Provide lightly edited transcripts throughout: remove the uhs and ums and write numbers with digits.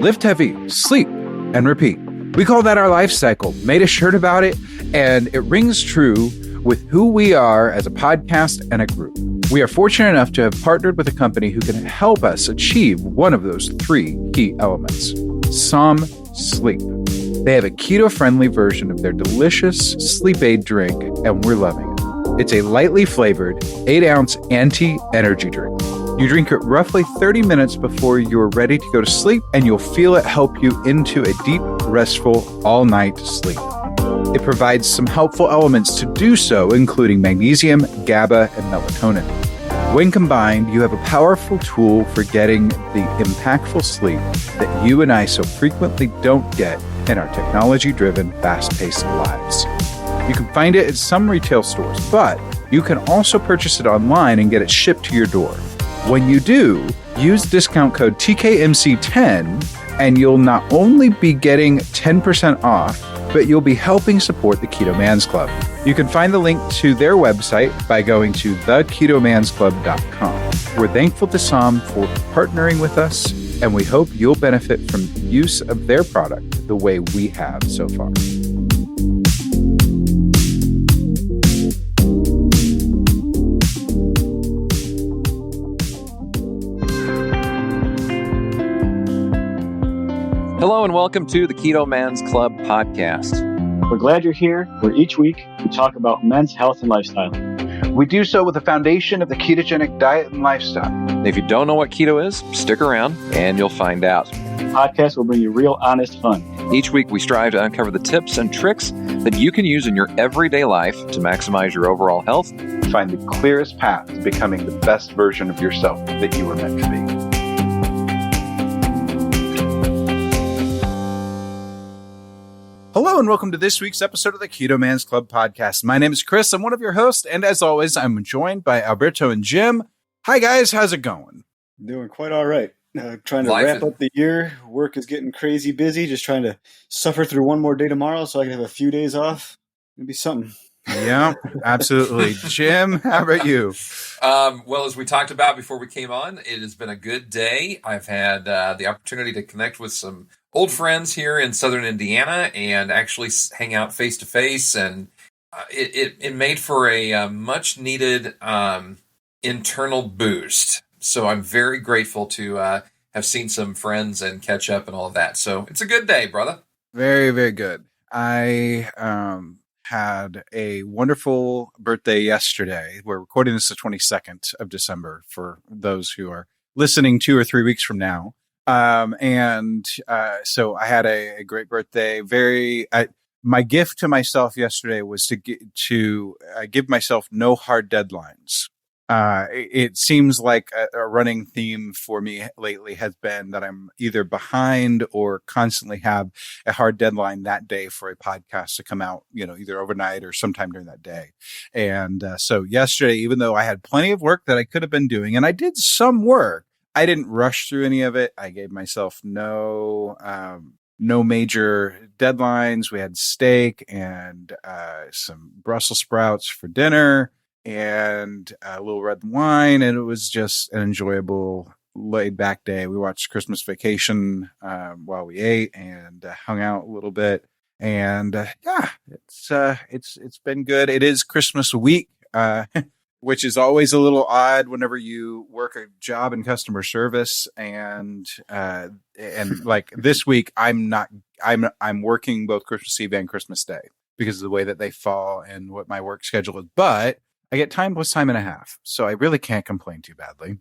lift heavy, sleep, and repeat. We call that our life cycle, made a shirt about it, and it rings true with who we are as a podcast and a group. We are fortunate enough to have partnered with a company who can help us achieve one of those three key elements: Som Sleep. They have a keto-friendly version of their delicious sleep aid drink, and we're loving it. It's a lightly flavored 8-ounce anti-energy drink. You drink it roughly 30 minutes before you're ready to go to sleep, and you'll feel it help you into a deep, restful, all-night sleep. It provides some helpful elements to do so, including magnesium, GABA, and melatonin. When combined, you have a powerful tool for getting the impactful sleep that you and I so frequently don't get in our technology-driven, fast-paced lives. You can find it at some retail stores, but you can also purchase it online and get it shipped to your door. When you do, use discount code TKMC10 and you'll not only be getting 10% off, but you'll be helping support the Keto Man's Club. You can find the link to their website by going to theketomansclub.com. We're thankful to Som for partnering with us, and we hope you'll benefit from the use of their product the way we have so far. Hello and welcome to the Keto Man's Club podcast. We're glad you're here, where each week we talk about men's health and lifestyle. We do so with the foundation of the ketogenic diet and lifestyle. If you don't know what keto is, stick around and you'll find out. The podcast will bring you real, honest fun. Each week we strive to uncover the tips and tricks that you can use in your everyday life to maximize your overall health. Find the clearest path to becoming the best version of yourself that you were meant to be. Hello and welcome to this week's episode of the Keto Man's Club podcast. My name is Chris. I'm one of your hosts, and as always, I'm joined by Alberto and Jim. Hi guys, how's it going? Doing quite all right. Trying to wrap up the year. Work is getting crazy busy. Just trying to suffer through one more day tomorrow so I can have a few days off. It'd be something. Yeah, absolutely. Jim, how about you? Well, as we talked about before we came on, it has been a good day. I've had the opportunity to connect with some old friends here in Southern Indiana and actually hang out face to face. And it made for a much needed internal boost. So I'm very grateful to have seen some friends and catch up and all of that. So it's a good day, brother. Very, very good. I had a wonderful birthday yesterday. We're recording this the 22nd of December for those who are listening 2 or 3 weeks from now. So I had a great birthday. My gift to myself yesterday was to give myself no hard deadlines. It seems like a running theme for me lately has been that I'm either behind or constantly have a hard deadline that day for a podcast to come out, either overnight or sometime during that day. And so yesterday, even though I had plenty of work that I could have been doing, and I did some work, I didn't rush through any of it. I gave myself no major deadlines. We had steak and some Brussels sprouts for dinner and a little red wine. And it was just an enjoyable, laid back day. We watched Christmas Vacation while we ate and hung out a little bit. And it's been good. It is Christmas week. Which is always a little odd whenever you work a job in customer service. And like this week, I'm working both Christmas Eve and Christmas Day because of the way that they fall and what my work schedule is. But I get time plus time and a half. So I really can't complain too badly.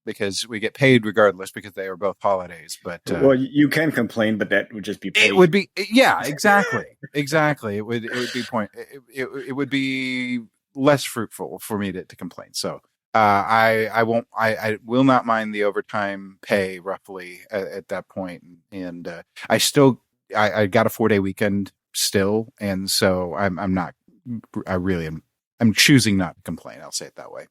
Because we get paid regardless because they are both holidays. But well, you can complain, but that would just be paid. It would be, yeah, exactly. Exactly. It would be it would be less fruitful for me to complain. So I will not mind the overtime pay roughly at that point. And I got a 4-day weekend still. And so I'm choosing not to complain. I'll say it that way.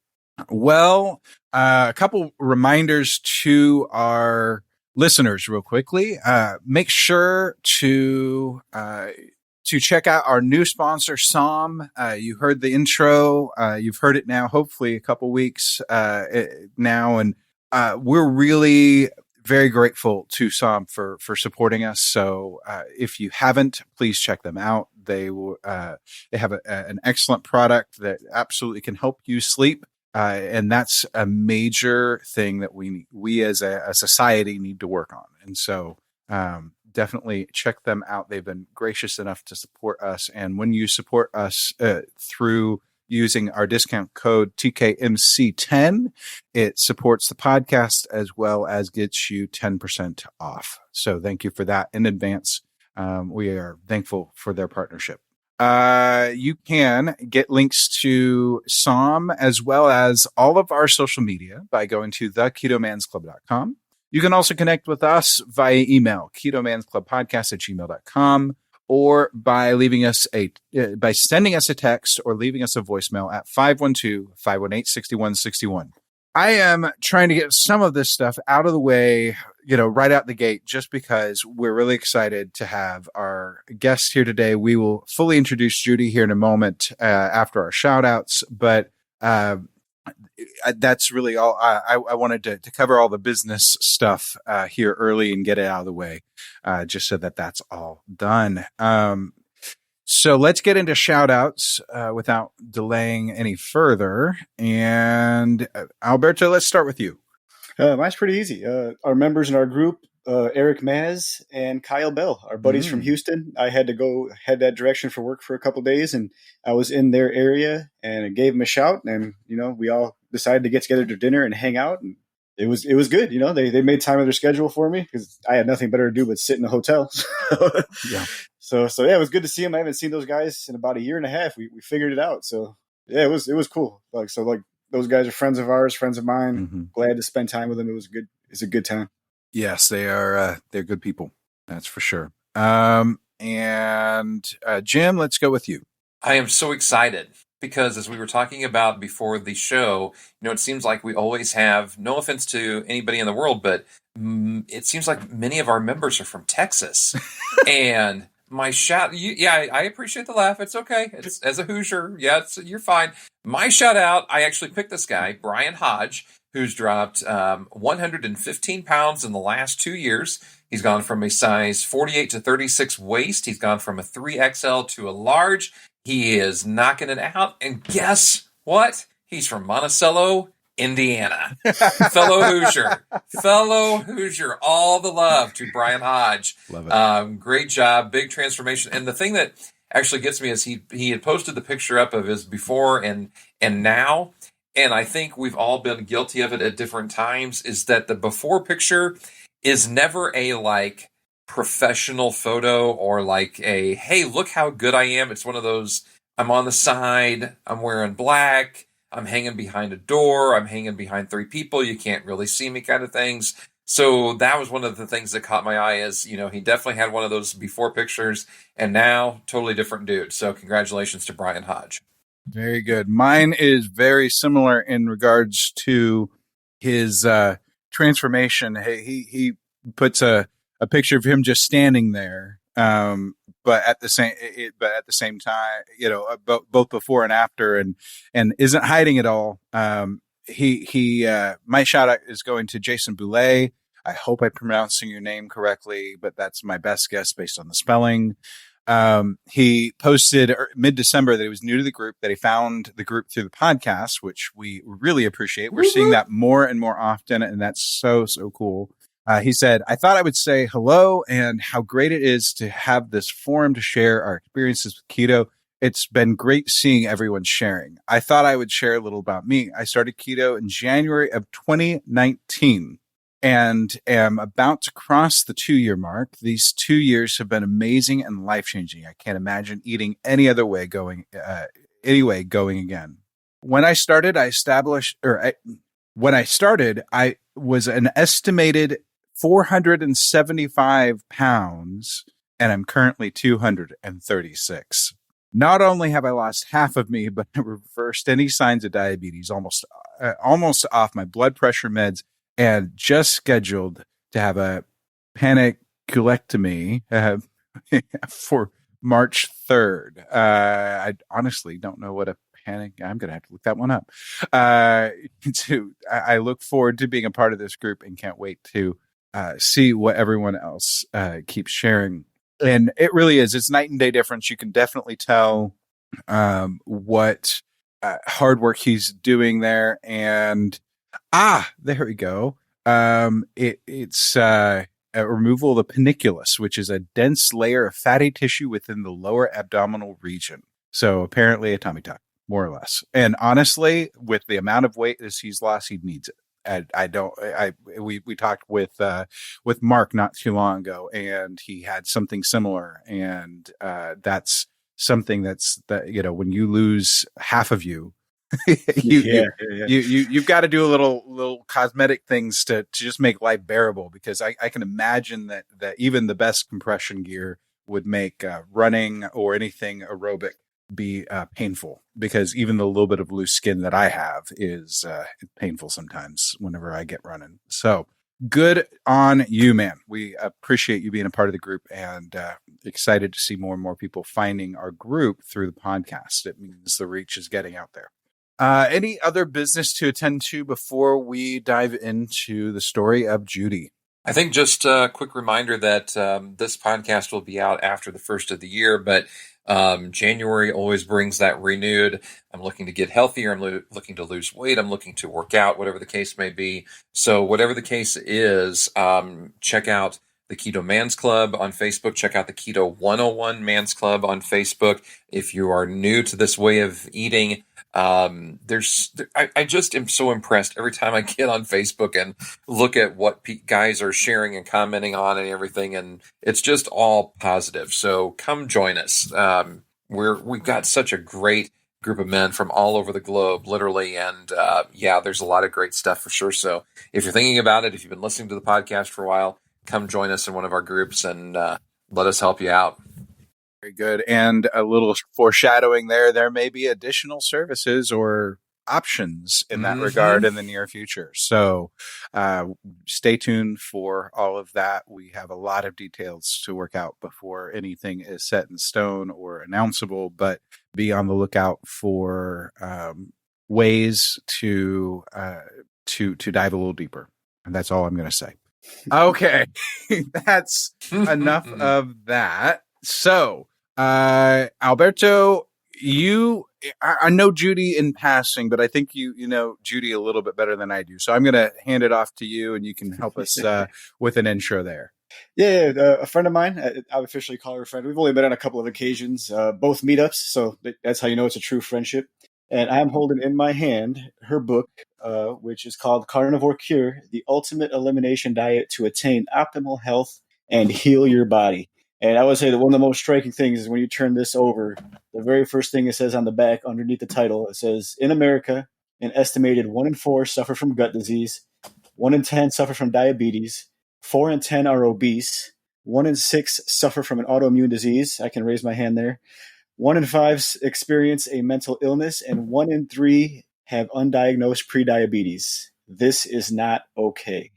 Well, a couple reminders to our listeners real quickly. Make sure to check out our new sponsor, Som. You heard the intro. You've heard it now, hopefully a couple weeks now. And we're really very grateful to Sam for supporting us. So if you haven't, please check them out. They have an excellent product that absolutely can help you sleep. And that's a major thing that we as a society need to work on. And so definitely check them out. They've been gracious enough to support us. And when you support us through using our discount code TKMC10, it supports the podcast as well as gets you 10% off. So thank you for that in advance. We are thankful for their partnership. You can get links to SOM as well as all of our social media by going to theketomansclub.com. You can also connect with us via email, ketomansclubpodcast@gmail.com, or by by sending us a text or leaving us a voicemail at 512-518-6161. I am trying to get some of this stuff out of the way, right out the gate, just because we're really excited to have our guest here today. We will fully introduce Judy here in a moment after our shout outs, but that's really all. I wanted to cover all the business stuff here early and get it out of the way, just so that's all done. So let's get into shout outs without delaying any further. And Alberto, let's start with you. Mine's pretty easy. Our members in our group, Eric Maz and Kyle Bell, our buddies from Houston. I had to head that direction for work for a couple of days, and I was in their area and I gave them a shout, and we all decided to get together to dinner and hang out, and it was good. They made time of their schedule for me because I had nothing better to do but sit in a hotel. Yeah. So yeah, it was good to see them. I haven't seen those guys in about a year and a half. We figured it out. So yeah, it was cool. Those guys are friends of ours, friends of mine. Mm-hmm. Glad to spend time with them. It was good. It's a good time. Yes, they are. They're good people. That's for sure. And Jim, let's go with you. I am so excited because as we were talking about before the show, it seems like we always have, no offense to anybody in the world, but it seems like many of our members are from Texas. And my shout, I appreciate the laugh. It's okay. It's, as a Hoosier, you're fine. My shout out, I actually picked this guy, Brian Hodge, who's dropped 115 pounds in the last 2 years. He's gone from a size 48 to 36 waist. He's gone from a 3XL to a large. He is knocking it out. And guess what? He's from Monticello, Indiana. Fellow Hoosier. All the love to Brian Hodge. Love it. Great job. Big transformation. And the thing that actually gets me is he had posted the picture up of his before and now. And I think we've all been guilty of it at different times, is that the before picture is never a professional photo or a, hey, look how good I am. It's one of those, I'm on the side, I'm wearing black, I'm hanging behind a door, I'm hanging behind 3 people, you can't really see me kind of things. So that was one of the things that caught my eye is, he definitely had one of those before pictures, and now totally different dude. So congratulations to Brian Hodge. Very good. Mine is very similar in regards to his transformation. He puts a picture of him just standing there, but at the same time, both before and after, and isn't hiding it all. My shout out is going to Jason Boulay. I hope I'm pronouncing your name correctly, but that's my best guess based on the spelling. He posted mid-December that he was new to the group, that he found the group through the podcast, which we really appreciate. We're seeing that more and more often, and that's so, so cool. He said, I thought I would say hello and how great it is to have this forum to share our experiences with keto. It's been great seeing everyone sharing. I thought I would share a little about me. I started keto in January of 2019. And am about to cross the 2-year mark. These 2 years have been amazing and life-changing. I can't imagine eating any other way going again. When I started, I was an estimated 475 pounds, and I'm currently 236. Not only have I lost half of me, but I reversed any signs of diabetes, almost off my blood pressure meds, and just scheduled to have a paniculectomy for March 3rd. I honestly don't know what a panic. I'm going to have to look that one up. I look forward to being a part of this group and can't wait to see what everyone else keeps sharing. And it really is. It's night and day difference. You can definitely tell what hard work he's doing there. And there we go. It's a removal of the panniculus, which is a dense layer of fatty tissue within the lower abdominal region. So apparently a tummy tuck, more or less. And honestly, with the amount of weight as he's lost, he needs it. We talked with Mark not too long ago, and he had something similar, and that's something that when you lose half of you, you've got to do a little cosmetic things to just make life bearable, because I can imagine that even the best compression gear would make running or anything aerobic be painful, because even the little bit of loose skin that I have is painful sometimes whenever I get running. So good on you, man. We appreciate you being a part of the group, and excited to see more and more people finding our group through the podcast. It means the reach is getting out there. Any other business to attend to before we dive into the story of Judy? I think just a quick reminder that this podcast will be out after the first of the year, but January always brings that renewed. I'm looking to get healthier. I'm looking to lose weight. I'm looking to work out, whatever the case may be. So whatever the case is, check out the Keto Man's Club on Facebook. Check out the Keto 101 Man's Club on Facebook. If you are new to this way of eating, I just am so impressed every time I get on Facebook and look at what guys are sharing and commenting on and everything, and it's just all positive. So come join us. We've got such a great group of men from all over the globe, literally, and there's a lot of great stuff for sure. So if you're thinking about it, if you've been listening to the podcast for a while, come join us in one of our groups and let us help you out. Very good. And a little foreshadowing there may be additional services or options in that regard in the near future. So stay tuned for all of that. We have a lot of details to work out before anything is set in stone or announceable, but be on the lookout for ways to dive a little deeper. And that's all I'm going to say. Okay. That's enough of that. So, Alberto, I know Judy in passing, but I think you know Judy a little bit better than I do. So I'm going to hand it off to you, and you can help us with an intro there. Yeah, a friend of mine, I would officially call her a friend. We've only met on a couple of occasions, both meetups, so that's how you know it's a true friendship. And I'm holding in my hand her book, which is called Carnivore Cure, The Ultimate Elimination Diet to Attain Optimal Health and Heal Your Body. And I would say that one of the most striking things is when you turn this over, the very first thing it says on the back underneath the title, it says, in America, an estimated 1 in 4 suffer from gut disease, 1 in 10 suffer from diabetes, 4 in 10 are obese, 1 in 6 suffer from an autoimmune disease. I can raise my hand there. 1 in 5 experience a mental illness, and 1 in 3 have undiagnosed prediabetes. This is not okay.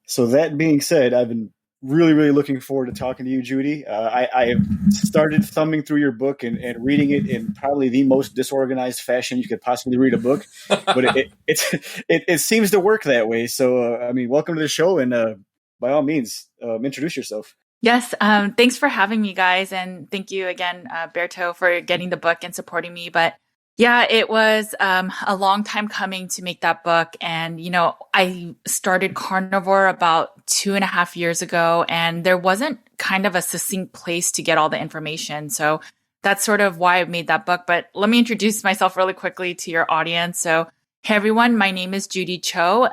So that being said, I've been really, really looking forward to talking to you, Judy. I have started thumbing through your book and reading it in probably the most disorganized fashion you could possibly read a book, but it seems to work that way. So, welcome to the show, and by all means, introduce yourself. Yes. Thanks for having me, guys. And thank you again, Berto, for getting the book and supporting me. But yeah, it was a long time coming to make that book. And, I started Carnivore about 2.5 years ago, and there wasn't kind of a succinct place to get all the information. So that's sort of why I made that book. But let me introduce myself really quickly to your audience. So, hey, everyone, my name is Judy Cho.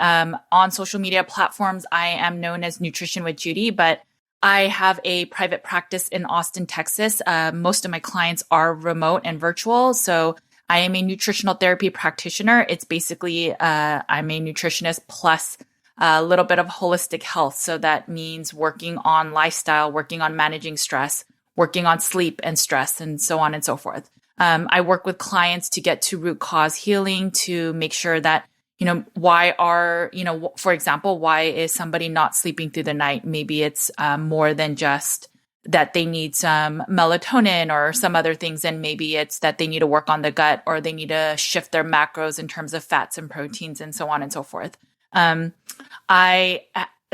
On social media platforms, I am known as Nutrition with Judy, but I have a private practice in Austin, Texas. Most of my clients are remote and virtual. So I am a nutritional therapy practitioner. It's basically, I'm a nutritionist plus a little bit of holistic health. So that means working on lifestyle, working on managing stress, working on sleep and stress, and so on and so forth. I work with clients to get to root cause healing, to make sure that for example, why is somebody not sleeping through the night? Maybe it's more than just that they need some melatonin or some other things. And maybe it's that they need to work on the gut, or they need to shift their macros in terms of fats and proteins and so on and so forth. I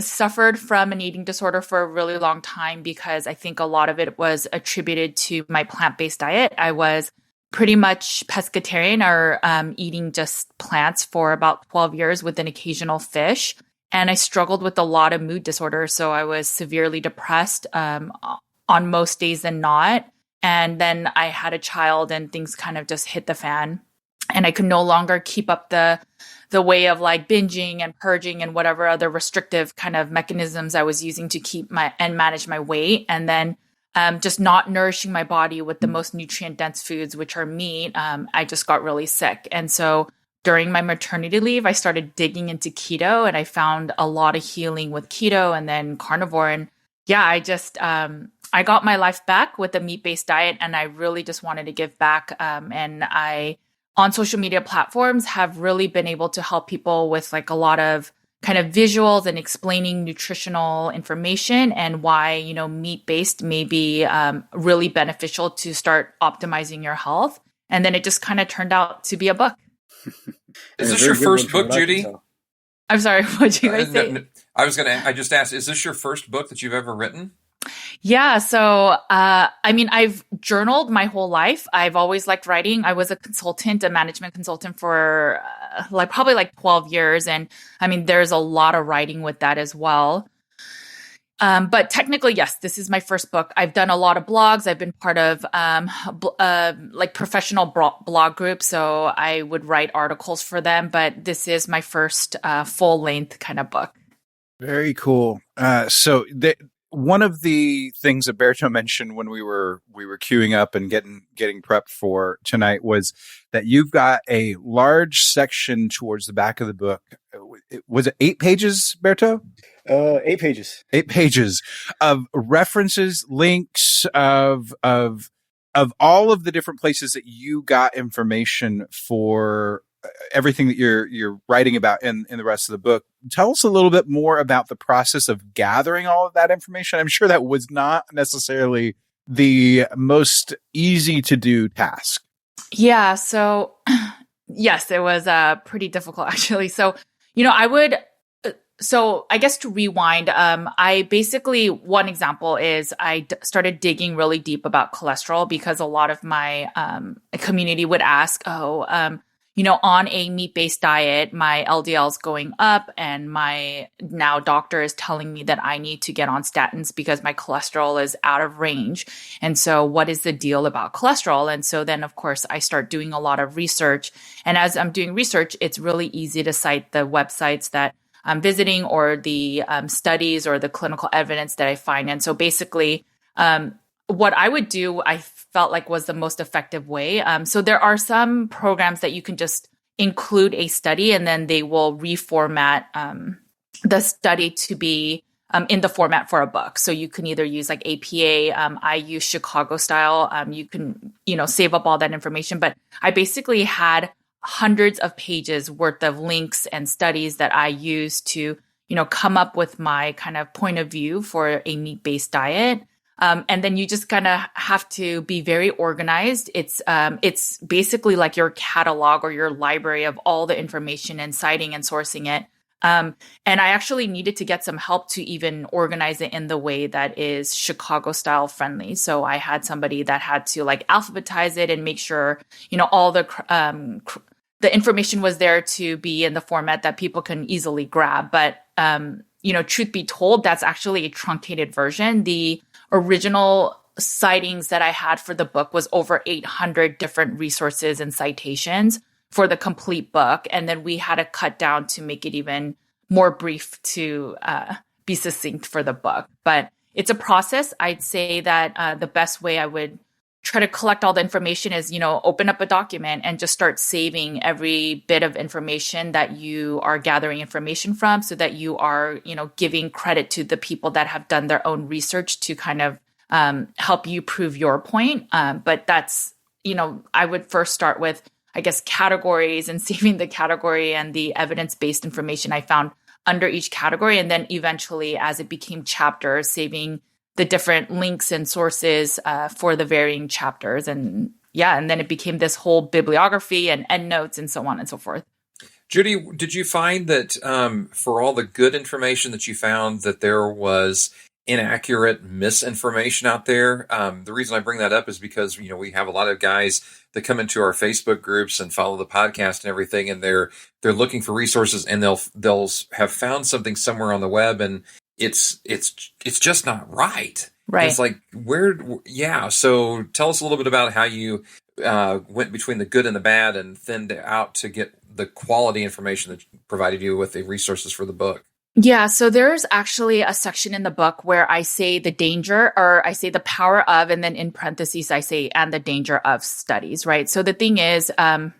suffered from an eating disorder for a really long time because I think a lot of it was attributed to my plant-based diet. I was pretty much pescatarian, or eating just plants for about 12 years with an occasional fish. And I struggled with a lot of mood disorders. So I was severely depressed on most days than not. And then I had a child and things kind of just hit the fan. And I could no longer keep up the way of like binging and purging and whatever other restrictive kind of mechanisms I was using to keep and manage my weight. And then just not nourishing my body with the most nutrient dense foods, which are meat. I just got really sick. And so during my maternity leave, I started digging into keto, and I found a lot of healing with keto and then carnivore. And yeah, I got my life back with a meat-based diet, and I really just wanted to give back. And I, on social media platforms, have really been able to help people with like a lot of kind of visuals and explaining nutritional information and why, meat-based may be really beneficial to start optimizing your health. And then it just kind of turned out to be a book. Is this your first book, Judy? I'm sorry, what did you guys say? I just asked, is this your first book that you've ever written? Yeah. So, I've journaled my whole life. I've always liked writing. I was a management consultant for probably 12 years. And there's a lot of writing with that as well. But technically, yes, this is my first book. I've done a lot of blogs. I've been part of professional blog groups. So I would write articles for them. But this is my first full length kind of book. Very cool. One of the things that Berto mentioned when we were queuing up and getting prepped for tonight was that you've got a large section towards the back of the book. Was it 8 pages, Berto? 8 pages. 8 pages of references, links of all of the different places that you got information for everything that you're writing about in the rest of the book. Tell us a little bit more about the process of gathering all of that information. I'm sure that was not necessarily the most easy to do task. Yeah. So yes, it was pretty difficult actually. So, I guess to rewind, one example is I started digging really deep about cholesterol because a lot of my community would ask, on a meat-based diet, my LDL is going up and my now doctor is telling me that I need to get on statins because my cholesterol is out of range. And so what is the deal about cholesterol? And so then, of course, I start doing a lot of research. And as I'm doing research, it's really easy to cite the websites that I'm visiting or the studies or the clinical evidence that I find. And so basically, what I would do, I felt like was the most effective way. So there are some programs that you can just include a study and then they will reformat the study to be in the format for a book. So you can either use like APA, I use Chicago style. You can, save up all that information. But I basically had hundreds of pages worth of links and studies that I used to, come up with my kind of point of view for a meat-based diet. And then you just kind of have to be very organized. It's basically like your catalog or your library of all the information and citing and sourcing it. And I actually needed to get some help to even organize it in the way that is Chicago style friendly. So I had somebody that had to like alphabetize it and make sure, all the information was there to be in the format that people can easily grab. But, truth be told, that's actually a truncated version. The original citings that I had for the book was over 800 different resources and citations for the complete book. And then we had to cut down to make it even more brief to be succinct for the book. But it's a process. I'd say that the best way I would try to collect all the information is, open up a document and just start saving every bit of information that you are gathering information from so that you are, giving credit to the people that have done their own research to kind of help you prove your point. But that's, I would first start with, I guess, categories and saving the category and the evidence-based information I found under each category. And then eventually, as it became chapters, saving the different links and sources for the varying chapters. And then it became this whole bibliography and endnotes and so on and so forth. Judy, did you find that for all the good information that you found, that there was inaccurate misinformation out there? The reason I bring that up is because we have a lot of guys that come into our Facebook groups and follow the podcast and everything, and they're looking for resources, and they'll have found something somewhere on the web, and it's just not right. Right. And it's like yeah. So tell us a little bit about how you went between the good and the bad and thinned out to get the quality information that provided you with the resources for the book. Yeah, so there's actually a section in the book where I say the danger, or I say the power of, and then in parentheses, I say, and the danger of studies, right? So the thing is, a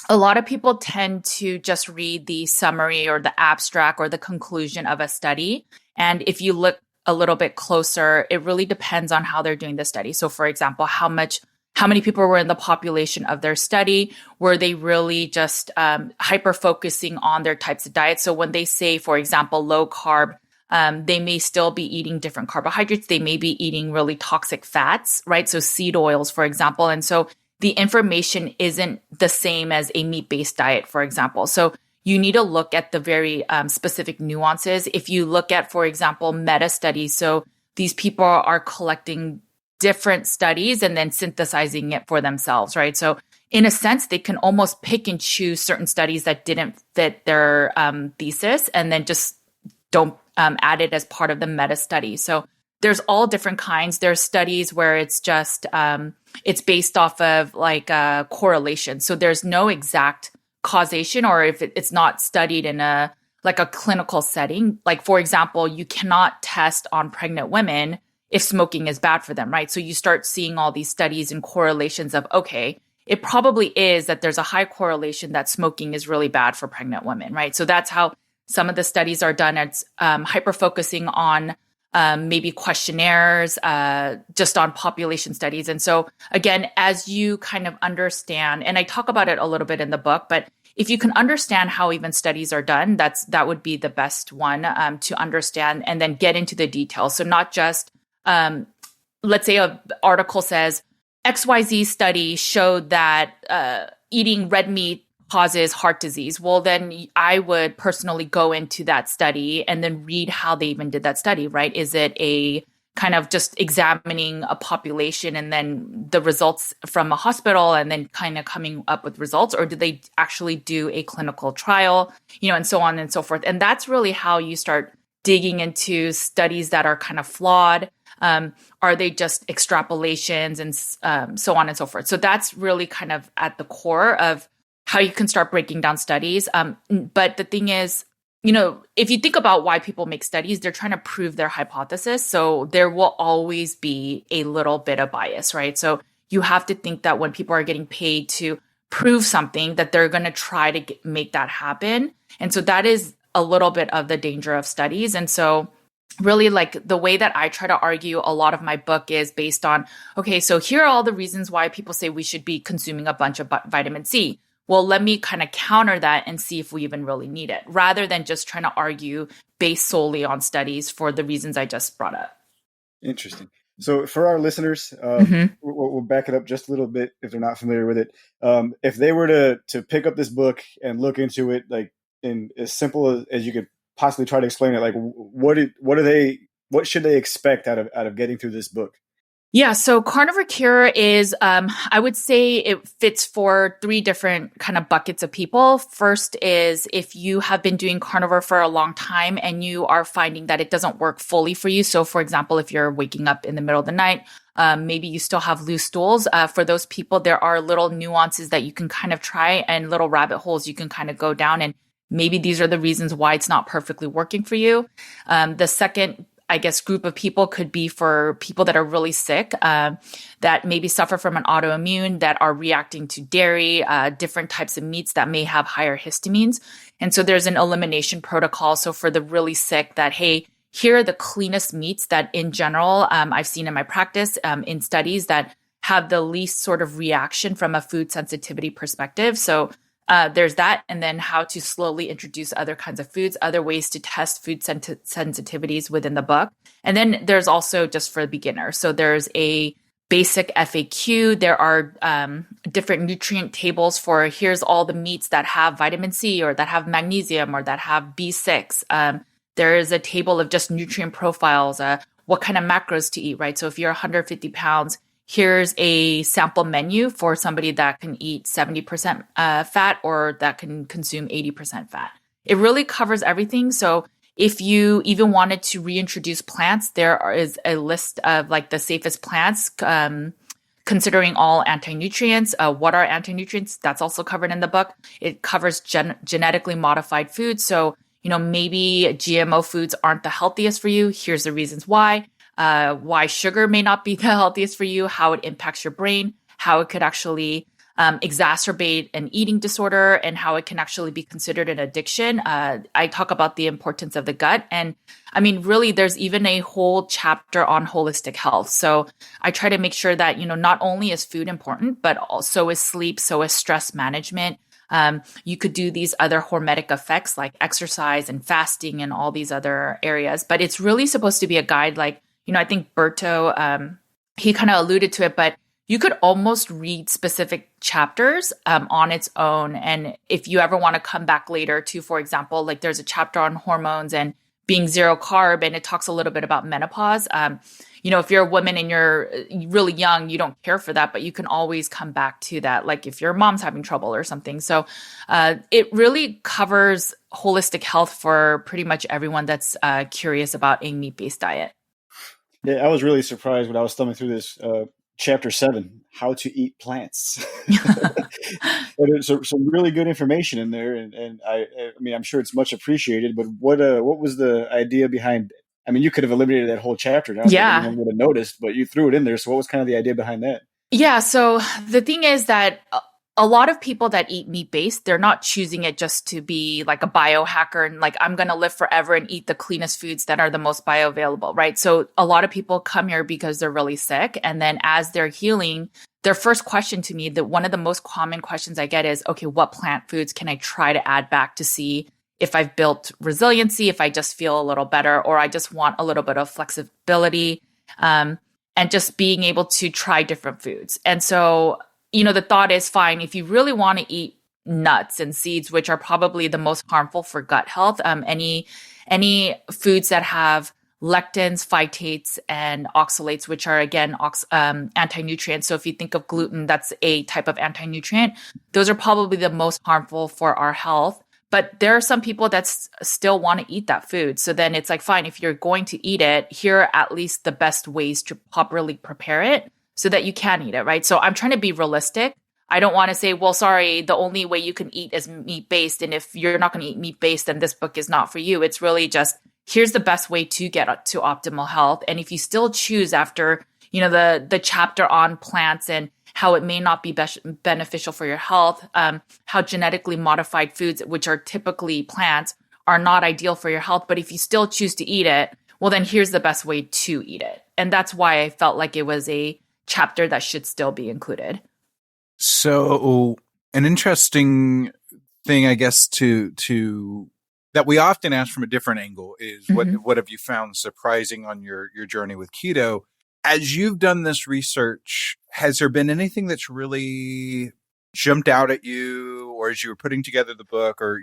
lot of people tend to just read the summary or the abstract or the conclusion of a study. And if you look a little bit closer, it really depends on how they're doing the study. So for example, how many people were in the population of their study? Were they really just hyper focusing on their types of diet? So when they say, for example, low carb, they may still be eating different carbohydrates. They may be eating really toxic fats, right? So seed oils, for example. And so the information isn't the same as a meat-based diet, for example. So you need to look at the very specific nuances. If you look at, for example, meta studies, so these people are collecting different studies and then synthesizing it for themselves, right? So in a sense, they can almost pick and choose certain studies that didn't fit their thesis and then just don't add it as part of the meta study. So there's all different kinds. There's studies where it's just, it's based off of like a correlation. So there's no exact causation, or if it's not studied in a clinical setting. Like, for example, you cannot test on pregnant women if smoking is bad for them, right? So you start seeing all these studies and correlations of, okay, it probably is that there's a high correlation that smoking is really bad for pregnant women, right? So that's how some of the studies are done. It's hyper-focusing on maybe questionnaires, just on population studies. And so again, as you kind of understand, and I talk about it a little bit in the book, but if you can understand how even studies are done, that would be the best one to understand, and then get into the details. So not just let's say an article says XYZ study showed that eating red meat causes heart disease. Well, then I would personally go into that study and then read how they even did that study, right? Is it a kind of just examining a population and then the results from a hospital and then kind of coming up with results? Or did they actually do a clinical trial, and so on and so forth? And that's really how you start digging into studies that are kind of flawed. Are they just extrapolations and so on and so forth? So that's really kind of at the core of how you can start breaking down studies. But the thing is, if you think about why people make studies, they're trying to prove their hypothesis. So there will always be a little bit of bias, right? So you have to think that when people are getting paid to prove something, that they're going to try to make that happen. And so that is a little bit of the danger of studies. And so really, like, the way that I try to argue a lot of my book is based on, okay, so here are all the reasons why people say we should be consuming a bunch of vitamin C. Well, let me kind of counter that and see if we even really need it, rather than just trying to argue based solely on studies for the reasons I just brought up. Interesting. So for our listeners, we'll back it up just a little bit if they're not familiar with it. If they were to pick up this book and look into it, like in as simple as you could possibly try to explain it, like what should they expect out of getting through this book? Yeah, so Carnivore Cure is, I would say it fits for 3 different kind of buckets of people. First is if you have been doing carnivore for a long time and you are finding that it doesn't work fully for you. So for example, if you're waking up in the middle of the night, maybe you still have loose stools. For those people, there are little nuances that you can kind of try and little rabbit holes you can kind of go down, and maybe these are the reasons why it's not perfectly working for you. The second, I guess, group of people could be for people that are really sick, that maybe suffer from an autoimmune, that are reacting to dairy, different types of meats that may have higher histamines. And so there's an elimination protocol. So for the really sick, that, hey, here are the cleanest meats that in general, I've seen in my practice, in studies, that have the least sort of reaction from a food sensitivity perspective. So there's that, and then how to slowly introduce other kinds of foods, other ways to test food sensitivities within the book. And then there's also just for beginners. So there's a basic FAQ. There are different nutrient tables for here's all the meats that have vitamin C or that have magnesium or that have B6. There is a table of just nutrient profiles, what kind of macros to eat, right? So if you're 150 pounds, here's a sample menu for somebody that can eat 70% fat or that can consume 80% fat. It really covers everything. So if you even wanted to reintroduce plants, there is a list of like the safest plants, considering all anti-nutrients. What are anti-nutrients? That's also covered in the book. It covers genetically modified foods. So, maybe GMO foods aren't the healthiest for you. Here's the reasons why sugar may not be the healthiest for you, how it impacts your brain, how it could actually exacerbate an eating disorder, and how it can actually be considered an addiction. I talk about the importance of the gut. And I mean, really, there's even a whole chapter on holistic health. So I try to make sure that, not only is food important, but also is sleep, so is stress management. You could do these other hormetic effects like exercise and fasting and all these other areas. But it's really supposed to be a guide. Like, I think Berto, he kind of alluded to it, but you could almost read specific chapters on its own. And if you ever want to come back later to, for example, like there's a chapter on hormones and being zero carb, and it talks a little bit about menopause. If you're a woman and you're really young, you don't care for that, but you can always come back to that. Like if your mom's having trouble or something. So it really covers holistic health for pretty much everyone that's curious about a meat-based diet. Yeah, I was really surprised when I was thumbing through this chapter 7, how to eat plants. And there's some really good information in there, and I mean, I'm sure it's much appreciated. But what was the idea behind? I mean, you could have eliminated that whole chapter. And I don't think anyone would have noticed, but you threw it in there. So what was kind of the idea behind that? Yeah. So the thing is that a lot of people that eat meat-based, they're not choosing it just to be like a biohacker and like, I'm going to live forever and eat the cleanest foods that are the most bioavailable, right? So a lot of people come here because they're really sick. And then as they're healing, their first question to me, one of the most common questions I get is, okay, what plant foods can I try to add back to see if I've built resiliency, if I just feel a little better, or I just want a little bit of flexibility, and just being able to try different foods. And so, the thought is fine. If you really want to eat nuts and seeds, which are probably the most harmful for gut health, any foods that have lectins, phytates, and oxalates, which are again anti-nutrients. So if you think of gluten, that's a type of anti-nutrient. Those are probably the most harmful for our health. But there are some people that still want to eat that food. So then it's like, fine, if you're going to eat it, here are at least the best ways to properly prepare it so that you can eat it, right? So I'm trying to be realistic. I don't want to say, well, sorry, the only way you can eat is meat-based. And if you're not going to eat meat-based, then this book is not for you. It's really just, here's the best way to get to optimal health. And if you still choose after, the chapter on plants and how it may not be beneficial for your health, how genetically modified foods, which are typically plants, are not ideal for your health. But if you still choose to eat it, well, then here's the best way to eat it. And that's why I felt like it was a chapter that should still be included. So an interesting thing, I guess, to that we often ask from a different angle is what have you found surprising on your journey with keto? As you've done this research, has there been anything that's really jumped out at you, or as you were putting together the book, or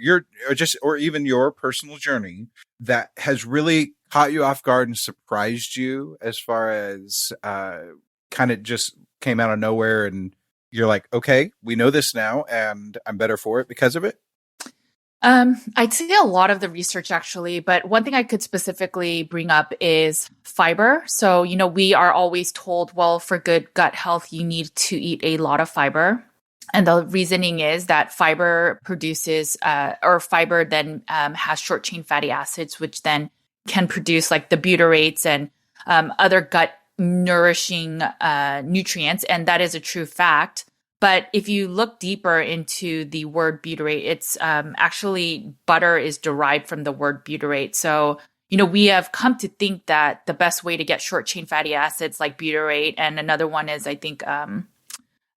even your personal journey that has really caught you off guard and surprised you, as far as kind of just came out of nowhere and you're like, okay, we know this now and I'm better for it because of it? I'd say a lot of the research actually, but one thing I could specifically bring up is fiber. So, we are always told, well, for good gut health, you need to eat a lot of fiber. And the reasoning is that fiber produces, or fiber then has short chain fatty acids, which then can produce like the butyrates and other gut nourishing nutrients. And that is a true fact. But if you look deeper into the word butyrate, it's actually butter is derived from the word butyrate. So, we have come to think that the best way to get short chain fatty acids like butyrate, and another one is, I think,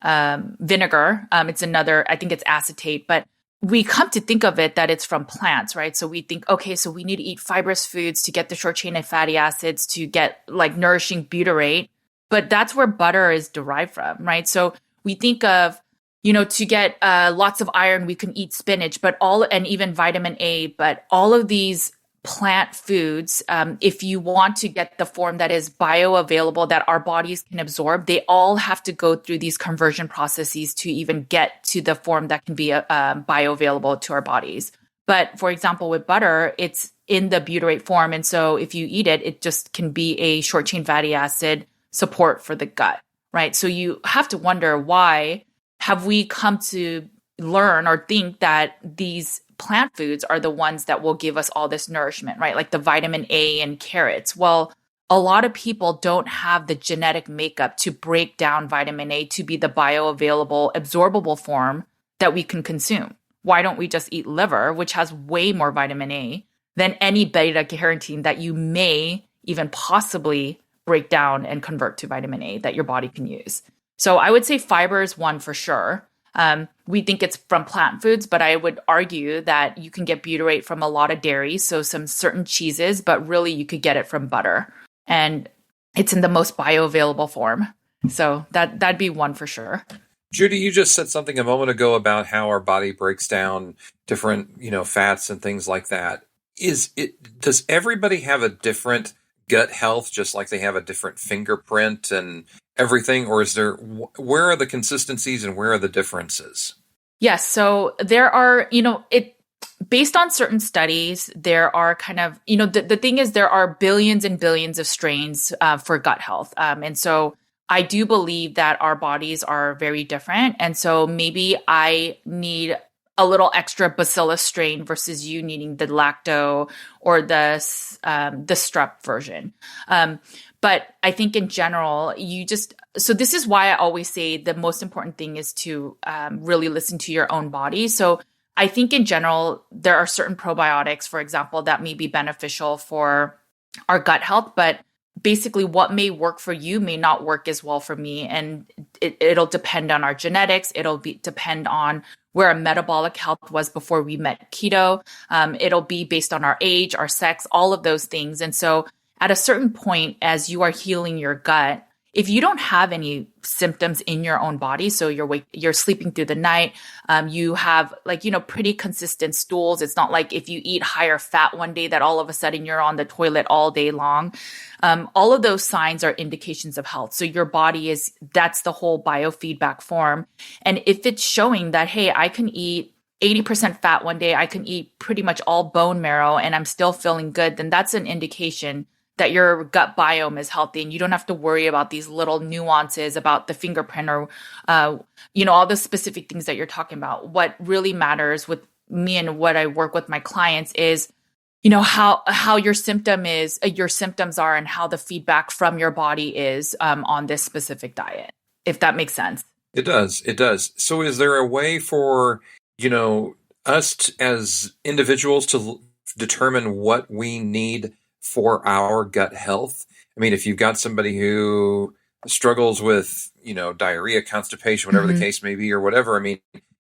vinegar. It's another, I think it's acetate, but we come to think of it that it's from plants, right? So we think, okay, so we need to eat fibrous foods to get the short chain of fatty acids to get like nourishing butyrate. but that's where butter is derived from, right? So we think of, to get lots of iron, we can eat spinach, and even vitamin A, but all of these plant foods, if you want to get the form that is bioavailable, that our bodies can absorb, they all have to go through these conversion processes to even get to the form that can be bioavailable to our bodies. But for example, with butter, it's in the butyrate form. And so if you eat it, it just can be a short chain fatty acid support for the gut, right? So you have to wonder, why have we come to learn or think that these plant foods are the ones that will give us all this nourishment, right? Like the vitamin A and carrots. Well, a lot of people don't have the genetic makeup to break down vitamin A to be the bioavailable, absorbable form that we can consume. Why don't we just eat liver, which has way more vitamin A than any beta carotene that you may even possibly break down and convert to vitamin A that your body can use? So I would say fiber is one for sure. We think it's from plant foods, but I would argue that you can get butyrate from a lot of dairy, so some certain cheeses, but really you could get it from butter. And it's in the most bioavailable form. So that'd be one for sure. Judy, you just said something a moment ago about how our body breaks down different, fats and things like that. Does everybody have a different gut health, just like they have a different fingerprint and everything? Or where are the consistencies and where are the differences? Yes. So there are, based on certain studies, there are kind of, the thing is, there are billions and billions of strains for gut health. And so I do believe that our bodies are very different. And so maybe I need a little extra bacillus strain versus you needing the lacto or the strep version. But I think in general, so this is why I always say the most important thing is to really listen to your own body. So I think in general, there are certain probiotics, for example, that may be beneficial for our gut health, but basically what may work for you may not work as well for me. And it'll depend on our genetics. It'll depend on where our metabolic health was before we met keto. It'll be based on our age, our sex, all of those things. And so at a certain point, as you are healing your gut, if you don't have any symptoms in your own body, so you're sleeping through the night, you have pretty consistent stools. It's not like if you eat higher fat one day that all of a sudden you're on the toilet all day long. All of those signs are indications of health. So your body that's the whole biofeedback form. And if it's showing that, hey, I can eat 80% fat one day, I can eat pretty much all bone marrow and I'm still feeling good, then that's an indication that your gut biome is healthy and you don't have to worry about these little nuances about the fingerprint or, all the specific things that you're talking about. What really matters with me and what I work with my clients is, how your symptoms are and how the feedback from your body is on this specific diet, if that makes sense. It does. It does. So is there a way for, us as individuals to determine what we need for our gut health? I mean, if you've got somebody who struggles with, diarrhea, constipation, whatever the case may be, or whatever, I mean,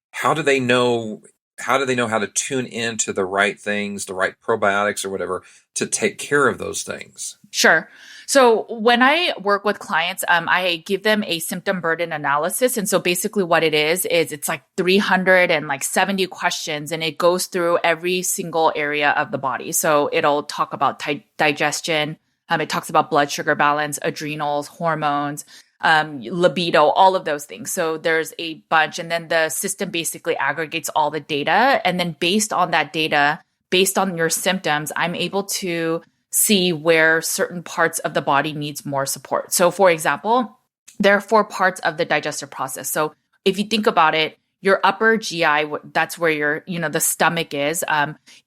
how do they know how to tune into the right things, the right probiotics or whatever to take care of those things? Sure. So when I work with clients, I give them a symptom burden analysis. And so basically what it is it's like 370 questions and it goes through every single area of the body. So it'll talk about digestion. It talks about blood sugar balance, adrenals, hormones, libido, all of those things. So there's a bunch. And then the system basically aggregates all the data. And then based on that data, based on your symptoms, I'm able to see where certain parts of the body needs more support. So for example, there are 4 parts of the digestive process. So if you think about it, your upper GI, that's where the stomach is.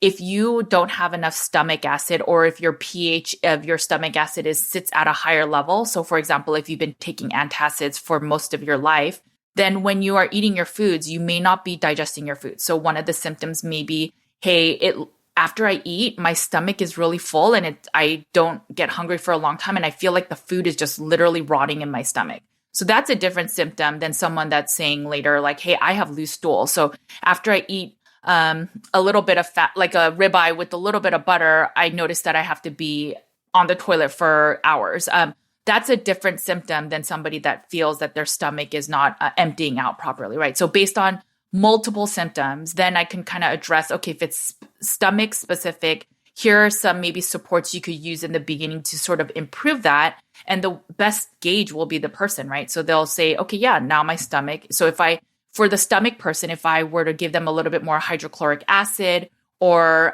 If you don't have enough stomach acid, or if your pH of your stomach acid sits at a higher level. So for example, if you've been taking antacids for most of your life, then when you are eating your foods, you may not be digesting your food. So one of the symptoms may be, hey, after I eat, my stomach is really full and I don't get hungry for a long time. And I feel like the food is just literally rotting in my stomach. So that's a different symptom than someone that's saying later, like, hey, I have loose stool. So after I eat a little bit of fat, like a ribeye with a little bit of butter, I notice that I have to be on the toilet for hours. that's a different symptom than somebody that feels that their stomach is not emptying out properly, right? So based on multiple symptoms, then I can kind of address, okay, if it's stomach specific, here are some maybe supports you could use in the beginning to sort of improve that. And the best gauge will be the person, right? So they'll say, okay, yeah, now my stomach. So for the stomach person, if I were to give them a little bit more hydrochloric acid or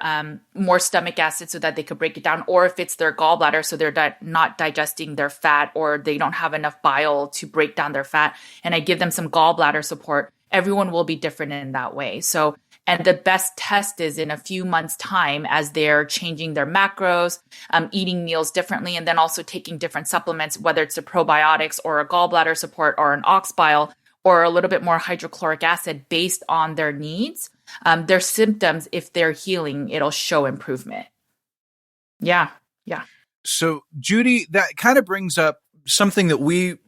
more stomach acid so that they could break it down, or if it's their gallbladder, so they're not digesting their fat or they don't have enough bile to break down their fat, and I give them some gallbladder support, everyone will be different in that way. So, and the best test is in a few months' time as they're changing their macros, eating meals differently, and then also taking different supplements, whether it's a probiotics or a gallbladder support or an ox bile or a little bit more hydrochloric acid based on their needs. Their symptoms, if they're healing, it'll show improvement. Yeah. So, Judy, that kind of brings up something that we've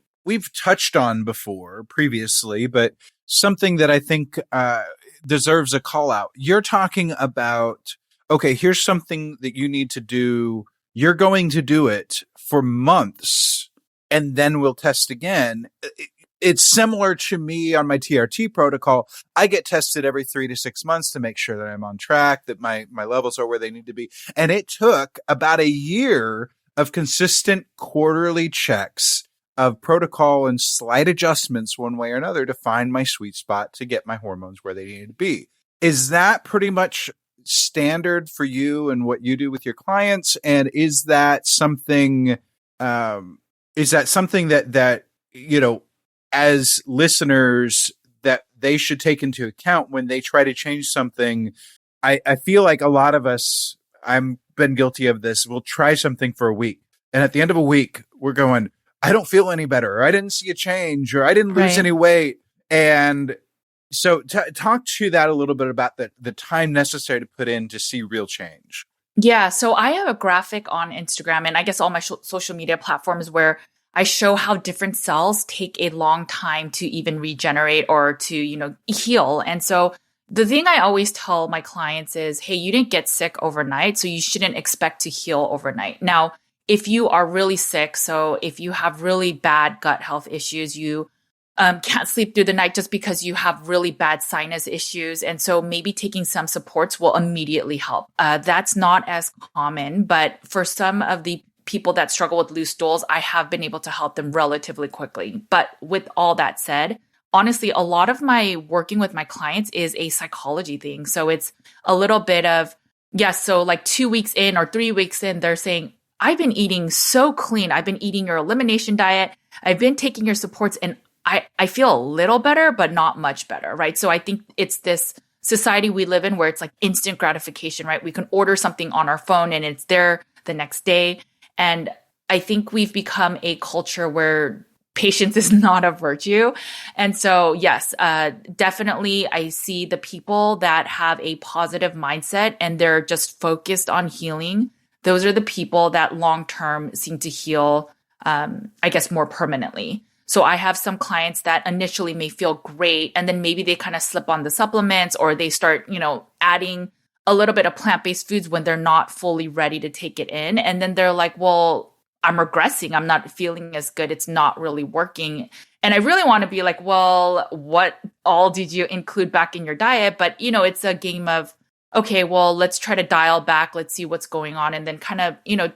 touched on before previously, but something that I think deserves a call out. You're talking about, okay, here's something that you need to do. You're going to do it for months, and then we'll test again. It's similar to me on my TRT protocol. I get tested every 3 to 6 months to make sure that I'm on track, that my levels are where they need to be. And it took about a year of consistent quarterly checks of protocol and slight adjustments one way or another to find my sweet spot to get my hormones where they need to be. Is that pretty much standard for you and what you do with your clients? And is that something that, you know, as listeners, that they should take into account when they try to change something? I feel like a lot of us, I've been guilty of this, we'll try something for a week. And at the end of a week, we're going, I don't feel any better, or I didn't see a change, or I didn't lose any weight. And so talk to that a little bit about the time necessary to put in to see real change. Yeah. So I have a graphic on Instagram and I guess all my social media platforms where I show how different cells take a long time to even regenerate or to, you know, heal. And so the thing I always tell my clients is, hey, you didn't get sick overnight, so you shouldn't expect to heal overnight. Now, if you are really sick, so if you have really bad gut health issues, you can't sleep through the night just because you have really bad sinus issues. And so maybe taking some supports will immediately help. That's not as common, but for some of the people that struggle with loose stools, I have been able to help them relatively quickly. But with all that said, honestly, a lot of my working with my clients is a psychology thing. So it's a little bit of, so like 2 weeks in or 3 weeks in, they're saying, I've been eating so clean. I've been eating your elimination diet. I've been taking your supports and I feel a little better, but not much better, right? So I think it's this society we live in where it's like instant gratification, right? We can order something on our phone and it's there the next day. And I think we've become a culture where patience is not a virtue. And so, yes, definitely I see the people that have a positive mindset and they're just focused on healing. Those are the people that long-term seem to heal, I guess, more permanently. So I have some clients that initially may feel great, and then maybe they kind of slip on the supplements or they start, you know, adding a little bit of plant-based foods when they're not fully ready to take it in. And then they're like, well, I'm regressing. I'm not feeling as good. It's not really working. And I really want to be like, well, what all did you include back in your diet? But, you know, it's a game of, okay, well, let's try to dial back. Let's see what's going on. And then kind of, you know,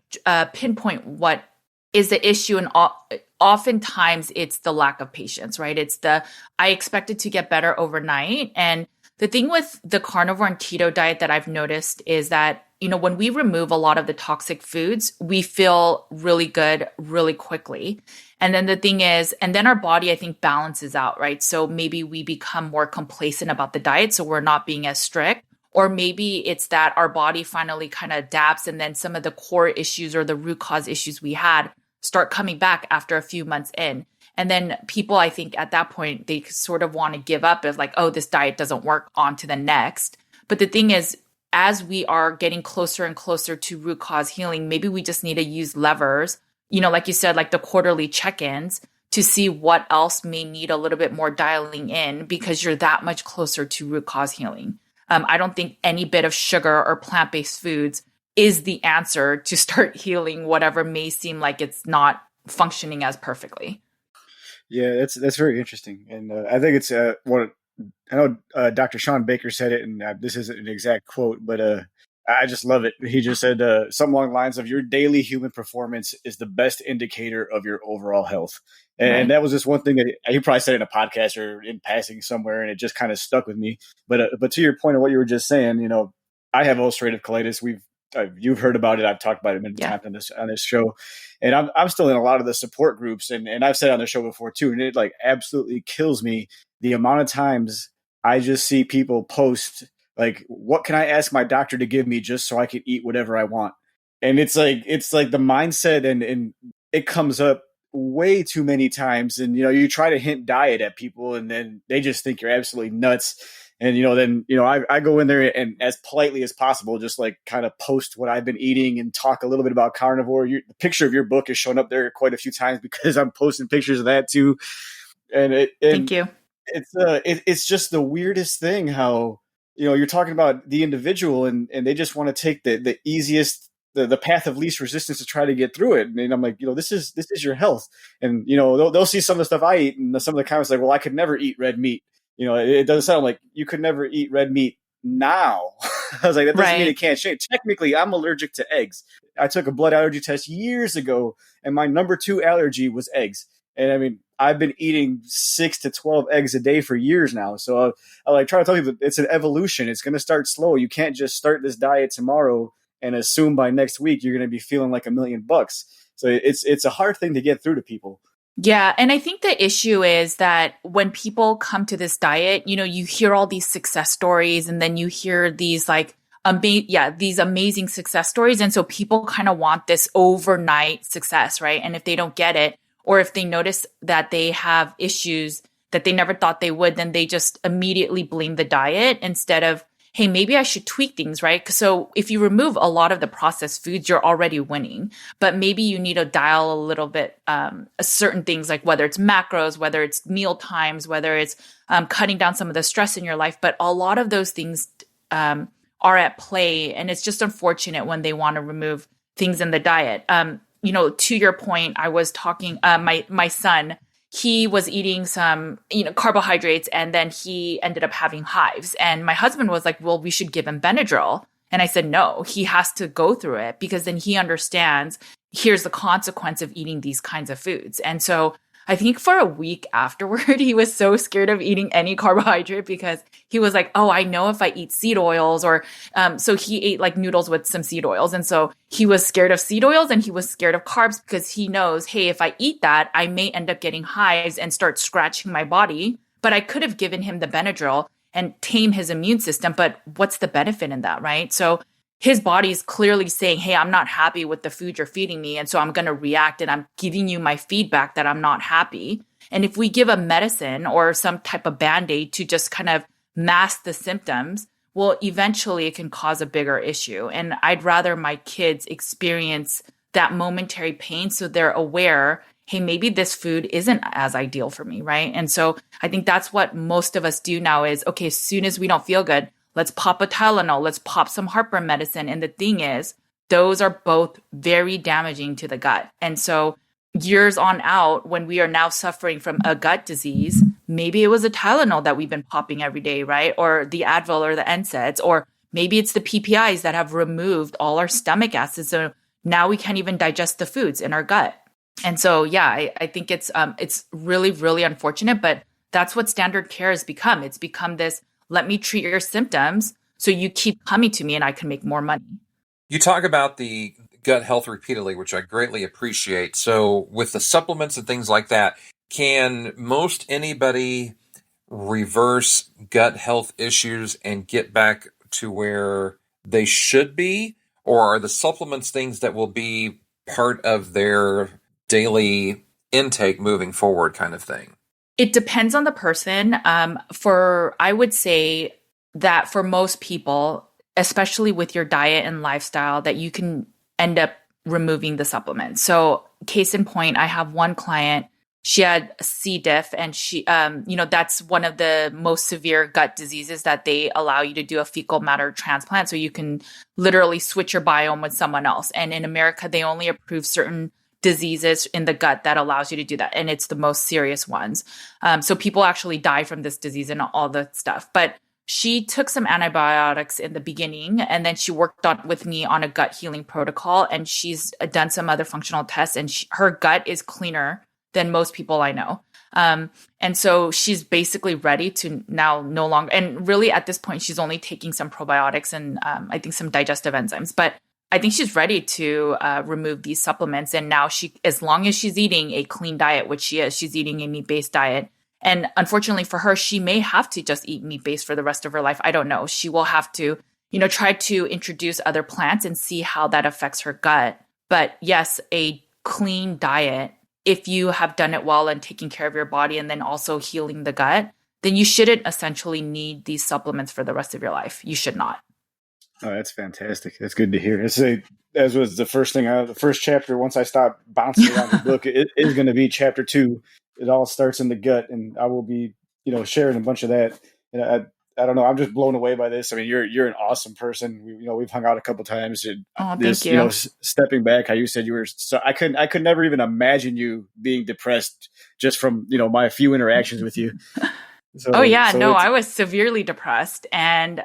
pinpoint what is the issue. And oftentimes it's the lack of patience, right? It's I expect it to get better overnight. And the thing with the carnivore and keto diet that I've noticed is that, you know, when we remove a lot of the toxic foods, we feel really good really quickly. And then the thing is, and then our body, I think, balances out, right? So maybe we become more complacent about the diet, so we're not being as strict. Or maybe it's that our body finally kind of adapts and then some of the core issues or the root cause issues we had start coming back after a few months in. And then people, I think at that point, they sort of want to give up of like, oh, this diet doesn't work, on to the next. But the thing is, as we are getting closer and closer to root cause healing, maybe we just need to use levers, you know, like you said, like the quarterly check-ins to see what else may need a little bit more dialing in because you're that much closer to root cause healing. I don't think any bit of sugar or plant-based foods is the answer to start healing whatever may seem like it's not functioning as perfectly. Yeah, that's very interesting, and I think it's what I know. Dr. Sean Baker said it, and this isn't an exact quote, but I just love it. He just said something along the lines of, "Your daily human performance is the best indicator of your overall health," and, Right. and that was just one thing that he probably said in a podcast or in passing somewhere, and it just kind of stuck with me. But to your point of what you were just saying, I have ulcerative colitis. You've heard about it. I've talked about it many times on this show, and I'm still in a lot of the support groups, and I've said on the show before too, and it like absolutely kills me the amount of times I just see people post like, "What can I ask my doctor to give me just so I can eat whatever I want?" And it's like the mindset, and it comes up way too many times, and you try to hint diet at people, and then they just think you're absolutely nuts. And, then, I go in there and as politely as possible, just like kind of post what I've been eating and talk a little bit about carnivore. The picture of your book has shown up there quite a few times because I'm posting pictures of that too. And Thank you. it's just the weirdest thing how, you're talking about the individual and they just want to take the easiest, the path of least resistance to try to get through it. And I'm like, this is your health. And, they'll see some of the stuff I eat and some of the comments like, well, I could never eat red meat. It doesn't sound like you could never eat red meat now. I was like, that doesn't mean it can't change. Technically, I'm allergic to eggs. I took a blood allergy test years ago, and my number 2 allergy was eggs. And I mean, I've been eating 6 to 12 eggs a day for years now. So I like try to tell people it's an evolution. It's going to start slow. You can't just start this diet tomorrow and assume by next week you're going to be feeling like $1 million. So it's a hard thing to get through to people. Yeah. And I think the issue is that when people come to this diet, you hear all these success stories and then you hear these like, these amazing success stories. And so people kind of want this overnight success, right? And if they don't get it, or if they notice that they have issues that they never thought they would, then they just immediately blame the diet instead of, hey, maybe I should tweak things, right? So if you remove a lot of the processed foods, you're already winning. But maybe you need to dial a little bit certain things, like whether it's macros, whether it's meal times, whether it's cutting down some of the stress in your life. But a lot of those things are at play. And it's just unfortunate when they want to remove things in the diet. To your point, I was talking, my son, he was eating some, carbohydrates, and then he ended up having hives. And my husband was like, well, we should give him Benadryl. And I said, no, he has to go through it because then he understands here's the consequence of eating these kinds of foods. And so I think for a week afterward, he was so scared of eating any carbohydrate because he was like, oh, I know if I eat seed oils or so he ate like noodles with some seed oils. And so he was scared of seed oils and he was scared of carbs because he knows, hey, if I eat that, I may end up getting hives and start scratching my body. But I could have given him the Benadryl and tame his immune system. But what's the benefit in that, right? So his body is clearly saying, hey, I'm not happy with the food you're feeding me. And so I'm going to react and I'm giving you my feedback that I'm not happy. And if we give a medicine or some type of Band-Aid to just kind of mask the symptoms, well, eventually it can cause a bigger issue. And I'd rather my kids experience that momentary pain so they're aware, hey, maybe this food isn't as ideal for me, right? And so I think that's what most of us do now is, okay, as soon as we don't feel good, let's pop a Tylenol, let's pop some heartburn medicine. And the thing is, those are both very damaging to the gut. And so years on out, when we are now suffering from a gut disease, maybe it was a Tylenol that we've been popping every day, right? Or the Advil or the NSAIDs, or maybe it's the PPIs that have removed all our stomach acids. So now we can't even digest the foods in our gut. And so, yeah, I think it's really, really unfortunate, but that's what standard care has become. It's become this, let me treat your symptoms so you keep coming to me and I can make more money. You talk about the gut health repeatedly, which I greatly appreciate. So with the supplements and things like that, can most anybody reverse gut health issues and get back to where they should be? Or are the supplements things that will be part of their daily intake moving forward kind of thing? It depends on the person. I would say that for most people, especially with your diet and lifestyle, that you can end up removing the supplements. So case in point, I have one client, she had C. diff and she, that's one of the most severe gut diseases that they allow you to do a fecal matter transplant. So you can literally switch your biome with someone else. And in America, they only approve certain diseases in the gut that allows you to do that. And it's the most serious ones. So people actually die from this disease and all the stuff. But she took some antibiotics in the beginning, and then she worked with me on a gut healing protocol, and she's done some other functional tests, and her gut is cleaner than most people I know. And so she's basically ready to now no longer, and really at this point, she's only taking some probiotics and I think some digestive enzymes, but I think she's ready to remove these supplements. And now as long as she's eating a clean diet, which she's eating a meat-based diet. And unfortunately for her, she may have to just eat meat-based for the rest of her life. I don't know. She will have to, try to introduce other plants and see how that affects her gut. But yes, a clean diet, if you have done it well and taking care of your body and then also healing the gut, then you shouldn't essentially need these supplements for the rest of your life. You should not. Oh, that's fantastic. That's good to hear. As was the first thing, the first chapter, once I stop bouncing around the book, it is going to be chapter 2. It all starts in the gut, and I will be, sharing a bunch of that. And I don't know. I'm just blown away by this. I mean, you're an awesome person. We've hung out a couple times. Thank you. Stepping back, how you said you were, so I could never even imagine you being depressed just from, my few interactions with you. So, I was severely depressed, and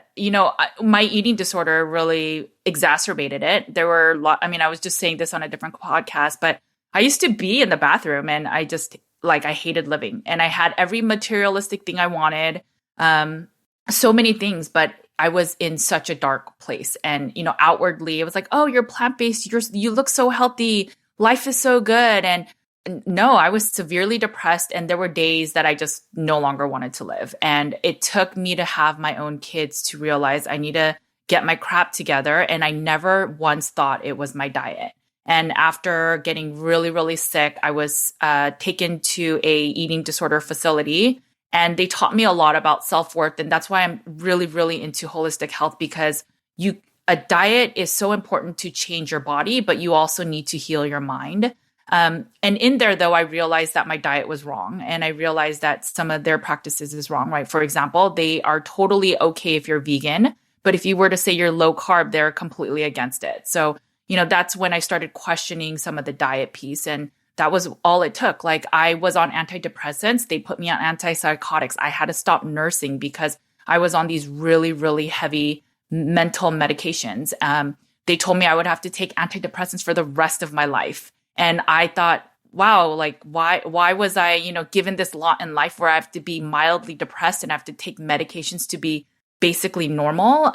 my eating disorder really exacerbated it. There were I was just saying this on a different podcast, but I used to be in the bathroom and I just I hated living, and I had every materialistic thing I wanted, so many things, but I was in such a dark place. And outwardly it was like, oh, you're plant-based, you look so healthy, life is so good. And no, I was severely depressed, and there were days that I just no longer wanted to live. And it took me to have my own kids to realize I need to get my crap together. And I never once thought it was my diet. And after getting really, really sick, I was taken to a eating disorder facility, and they taught me a lot about self-worth. And that's why I'm really, really into holistic health, because a diet is so important to change your body, but you also need to heal your mind. And in there, though, I realized that my diet was wrong, and I realized that some of their practices is wrong, right? For example, they are totally okay if you're vegan, but if you were to say you're low carb, they're completely against it. So, that's when I started questioning some of the diet piece, and that was all it took. I was on antidepressants. They put me on antipsychotics. I had to stop nursing because I was on these really, really heavy mental medications. They told me I would have to take antidepressants for the rest of my life. And I thought, wow, why was I, given this lot in life where I have to be mildly depressed and have to take medications to be basically normal?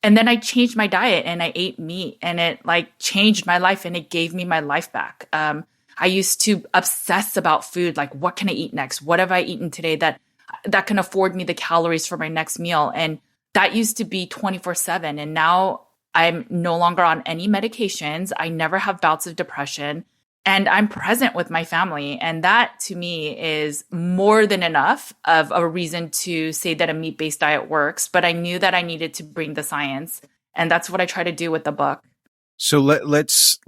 And then I changed my diet and I ate meat, and it changed my life, and it gave me my life back. I used to obsess about food. What can I eat next? What have I eaten today that can afford me the calories for my next meal? And that used to be 24/7. And now I'm no longer on any medications. I never have bouts of depression, and I'm present with my family. And that to me is more than enough of a reason to say that a meat-based diet works. But I knew that I needed to bring the science, and that's what I try to do with the book. So let's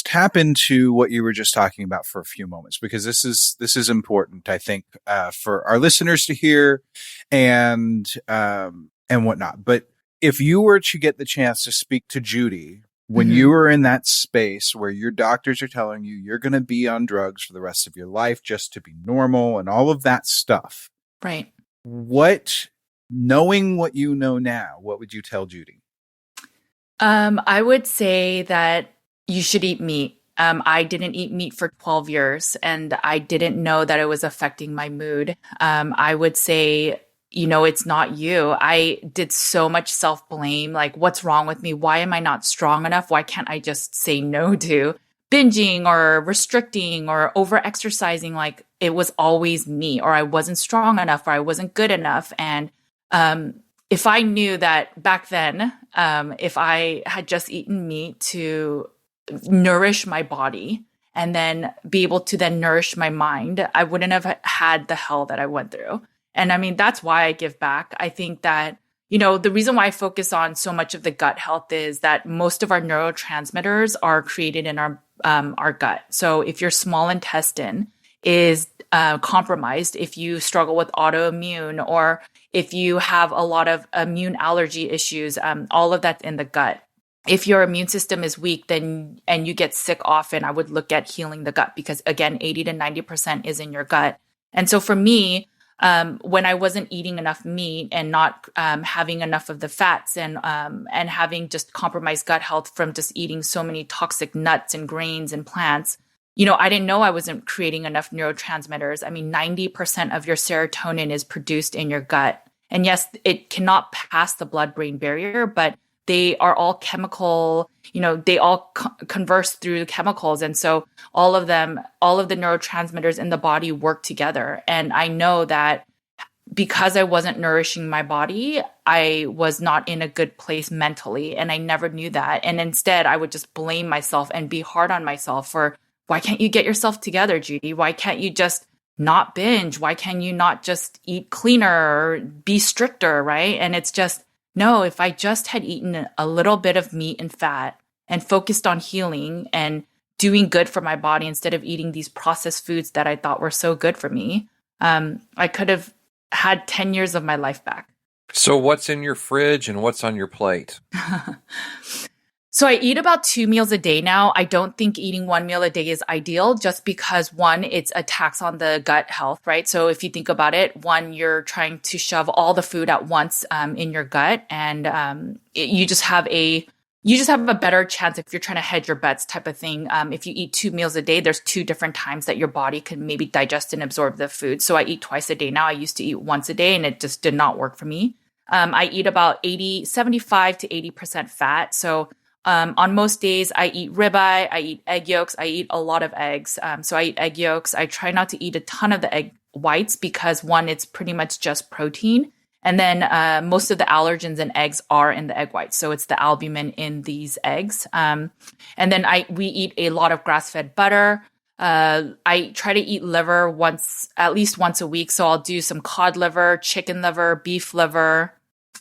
tap into what you were just talking about for a few moments, because this is important, I think, for our listeners to hear and whatnot. But if you were to get the chance to speak to Judy when you were in that space where your doctors are telling you you're going to be on drugs for the rest of your life just to be normal and all of that stuff, right? Knowing what you know now, what would you tell Judy? I would say that you should eat meat. I didn't eat meat for 12 years, and I didn't know that it was affecting my mood. I would say, it's not you. I did so much self-blame. What's wrong with me? Why am I not strong enough? Why can't I just say no to binging or restricting or over-exercising? It was always me, or I wasn't strong enough, or I wasn't good enough. And if I knew that back then, if I had just eaten meat to nourish my body and then be able to then nourish my mind, I wouldn't have had the hell that I went through. And that's why I give back. I think that, the reason why I focus on so much of the gut health is that most of our neurotransmitters are created in our gut. So if your small intestine is compromised, if you struggle with autoimmune, or if you have a lot of immune allergy issues, all of that's in the gut. if your immune system is weak, then and you get sick often, I would look at healing the gut because again, 80 to 90% is in your gut. And so for me, when I wasn't eating enough meat and not having enough of the fats and having just compromised gut health from just eating so many toxic nuts and grains and plants, I didn't know I wasn't creating enough neurotransmitters. I mean, 90% of your serotonin is produced in your gut. And yes, it cannot pass the blood-brain barrier, but they are all chemical, they all converse through chemicals. And so all of the neurotransmitters in the body work together. And I know that because I wasn't nourishing my body, I was not in a good place mentally. And I never knew that. And instead, I would just blame myself and be hard on myself for, why can't you get yourself together, Judy? Why can't you just not binge? Why can you not just eat cleaner or be stricter, right? And it's just, no, if I just had eaten a little bit of meat and fat and focused on healing and doing good for my body instead of eating these processed foods that I thought were so good for me, I could have had 10 years of my life back. So what's in your fridge and what's on your plate? So I eat about 2 meals a day now. I don't think eating 1 meal a day is ideal just because one, it's a tax on the gut health, right? So if you think about it, one, you're trying to shove all the food at once in your gut, and you just have a better chance if you're trying to hedge your bets type of thing. If you eat 2 meals a day, there's 2 different times that your body can maybe digest and absorb the food. So I eat twice a day now. I used to eat once a day and it just did not work for me. I eat about 75 to 80% fat. So on most days, I eat ribeye, I eat egg yolks, I eat a lot of eggs. So I eat egg yolks. I try not to eat a ton of the egg whites because one, it's pretty much just protein. And then most of the allergens in eggs are in the egg whites. So it's the albumin in these eggs. And then we eat a lot of grass-fed butter. I try to eat liver at least once a week. So I'll do some cod liver, chicken liver, beef liver.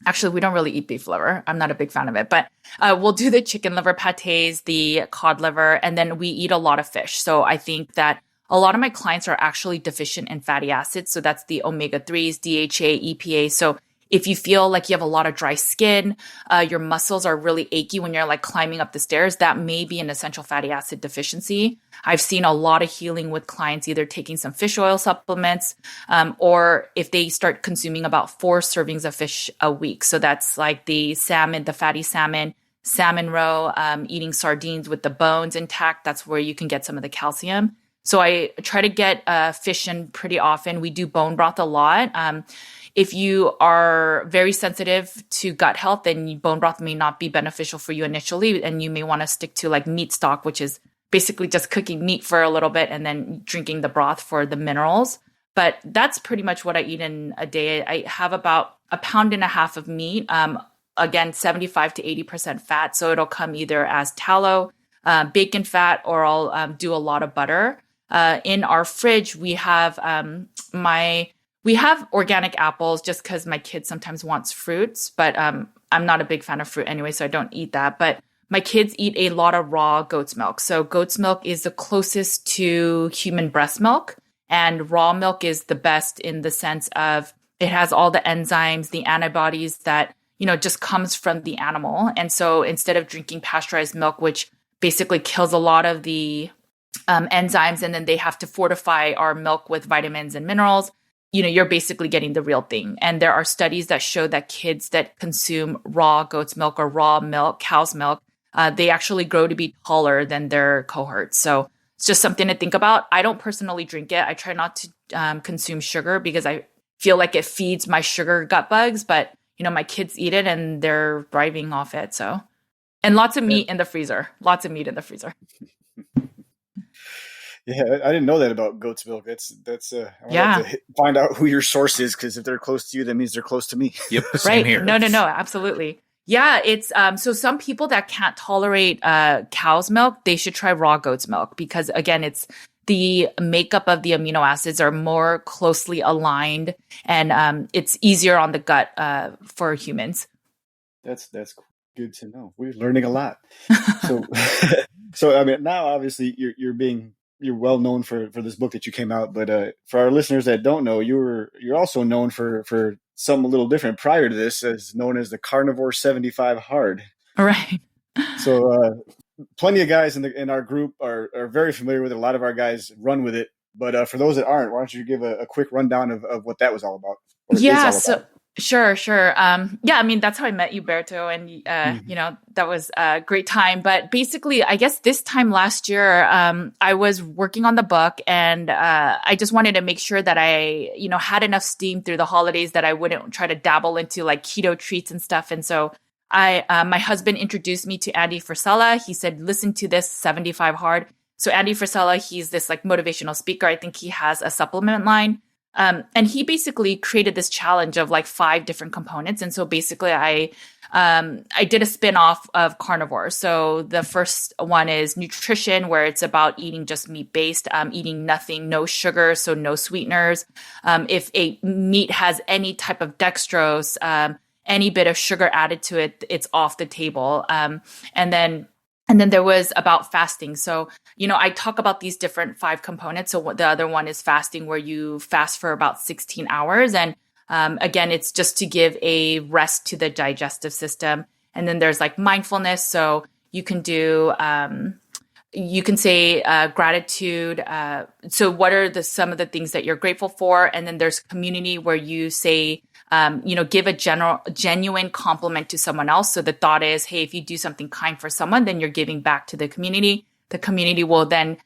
Actually, we don't really eat beef liver. I'm not a big fan of it, but we'll do the chicken liver patés, the cod liver, and then we eat a lot of fish. So I think that a lot of my clients are actually deficient in fatty acids. So that's the omega-3s, DHA, EPA. So if you feel like you have a lot of dry skin, your muscles are really achy when you're like climbing up the stairs, that may be an essential fatty acid deficiency. I've seen a lot of healing with clients either taking some fish oil supplements or if they start consuming about 4 servings of fish a week. So that's like the salmon, the fatty salmon roe, eating sardines with the bones intact. That's where you can get some of the calcium. So I try to get fish in pretty often. We do bone broth a lot. If you are very sensitive to gut health, then bone broth may not be beneficial for you initially, and you may want to stick to like meat stock, which is basically just cooking meat for a little bit and then drinking the broth for the minerals. But that's pretty much what I eat in a day. I have about 1.5 pounds of meat, again, 75 to 80% fat. So it'll come either as tallow, bacon fat, or I'll do a lot of butter. In our fridge, we have we have organic apples just because my kid sometimes wants fruits, but I'm not a big fan of fruit anyway, so I don't eat that. But my kids eat a lot of raw goat's milk. So goat's milk is the closest to human breast milk, and raw milk is the best in the sense of it has all the enzymes, the antibodies that, just comes from the animal. And so instead of drinking pasteurized milk, which basically kills a lot of the enzymes, and then they have to fortify our milk with vitamins and minerals, you're basically getting the real thing. And there are studies that show that kids that consume raw goat's milk or raw milk, cow's milk, they actually grow to be taller than their cohorts. So it's just something to think about. I don't personally drink it. I try not to consume sugar because I feel like it feeds my sugar gut bugs, but my kids eat it and they're thriving off it. So, and lots of meat in the freezer, Yeah, I didn't know that about goat's milk. That's I want to have to find out who your source is, because if they're close to you, that means they're close to me. Yep, same right. here. No, absolutely. Yeah, it's so some people that can't tolerate cow's milk, they should try raw goat's milk because again, it's the makeup of the amino acids are more closely aligned, and it's easier on the gut for humans. That's good to know. We're learning a lot. So I mean, now obviously you're well known for this book that you came out, but for our listeners that don't know, you're also known for something a little different prior to this, as known as the Carnivore 75 Hard. Right. So plenty of guys in our group are very familiar with it. A lot of our guys run with it. But for those that aren't, why don't you give a quick rundown of what that was all about? Or is all So about? sure. Yeah, I mean, that's how I met you, Berto. And, that was a great time. But basically, I guess this time last year, I was working on the book and I just wanted to make sure that I, had enough steam through the holidays that I wouldn't try to dabble into like keto treats and stuff. And so my husband introduced me to Andy Frisella. He said, listen to this 75 Hard. So Andy Frisella, he's this like motivational speaker. I think he has a supplement line. And he basically created this challenge of like 5 different components. And so basically I did a spin-off of Carnivore. So the first one is nutrition, where it's about eating just meat-based, eating nothing, no sugar, so no sweeteners. If a meat has any type of dextrose, any bit of sugar added to it, it's off the table. And then there was about fasting. So, I talk about these different 5 components. So the other one is fasting, where you fast for about 16 hours. And again, it's just to give a rest to the digestive system. And then there's like mindfulness. So you can do, you can say gratitude. So what are some of the things that you're grateful for? And then there's community, where you say, give a genuine compliment to someone else. So the thought is, hey, if you do something kind for someone, then you're giving back to the community. The community will then,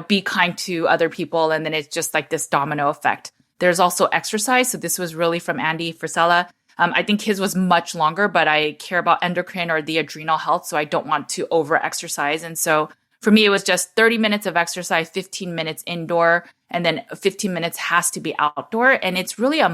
be kind to other people. And then it's just like this domino effect. There's also exercise. So this was really from Andy Frisella. I think his was much longer, but I care about endocrine or the adrenal health. So I don't want to over exercise. And so for me, it was just 30 minutes of exercise, 15 minutes indoor, and then 15 minutes has to be outdoor. And it's really a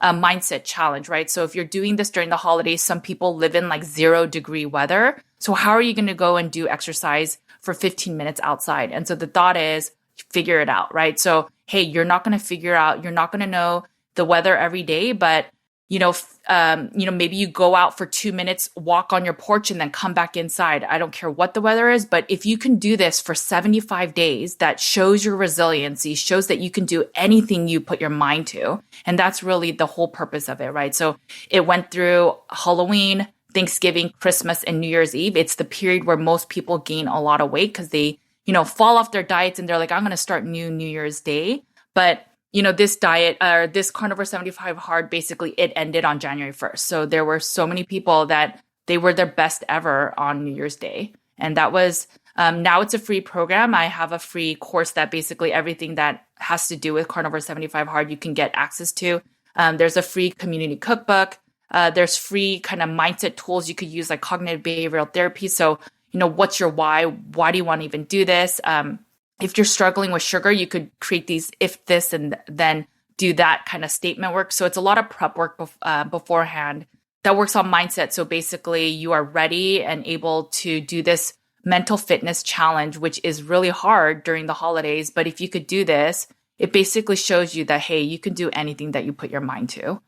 mindset challenge, right? So if you're doing this during the holidays, some people live in like 0-degree weather. So how are you going to go and do exercise for 15 minutes outside? And so the thought is, figure it out, right? So, hey, you're not going to know the weather every day, but maybe you go out for 2 minutes, walk on your porch, and then come back inside. I don't care what the weather is, but if you can do this for 75 days, that shows your resiliency, shows that you can do anything you put your mind to. And that's really the whole purpose of it, right? So it went through Halloween, Thanksgiving, Christmas, and New Year's Eve. It's the period where most people gain a lot of weight because they, fall off their diets and they're like, I'm going to start New Year's Day. But this diet or this Carnivore 75 Hard, basically it ended on January 1st. So there were so many people that they were their best ever on New Year's Day. And that was, now it's a free program. I have a free course that basically everything that has to do with Carnivore 75 Hard, you can get access to. There's a free community cookbook. There's free kind of mindset tools you could use, like cognitive behavioral therapy. So, what's your why? Why do you want to even do this? If you're struggling with sugar, you could create these if this and then do that kind of statement work. So it's a lot of prep work beforehand that works on mindset. So basically you are ready and able to do this mental fitness challenge, which is really hard during the holidays. But if you could do this, it basically shows you that, hey, you can do anything that you put your mind to.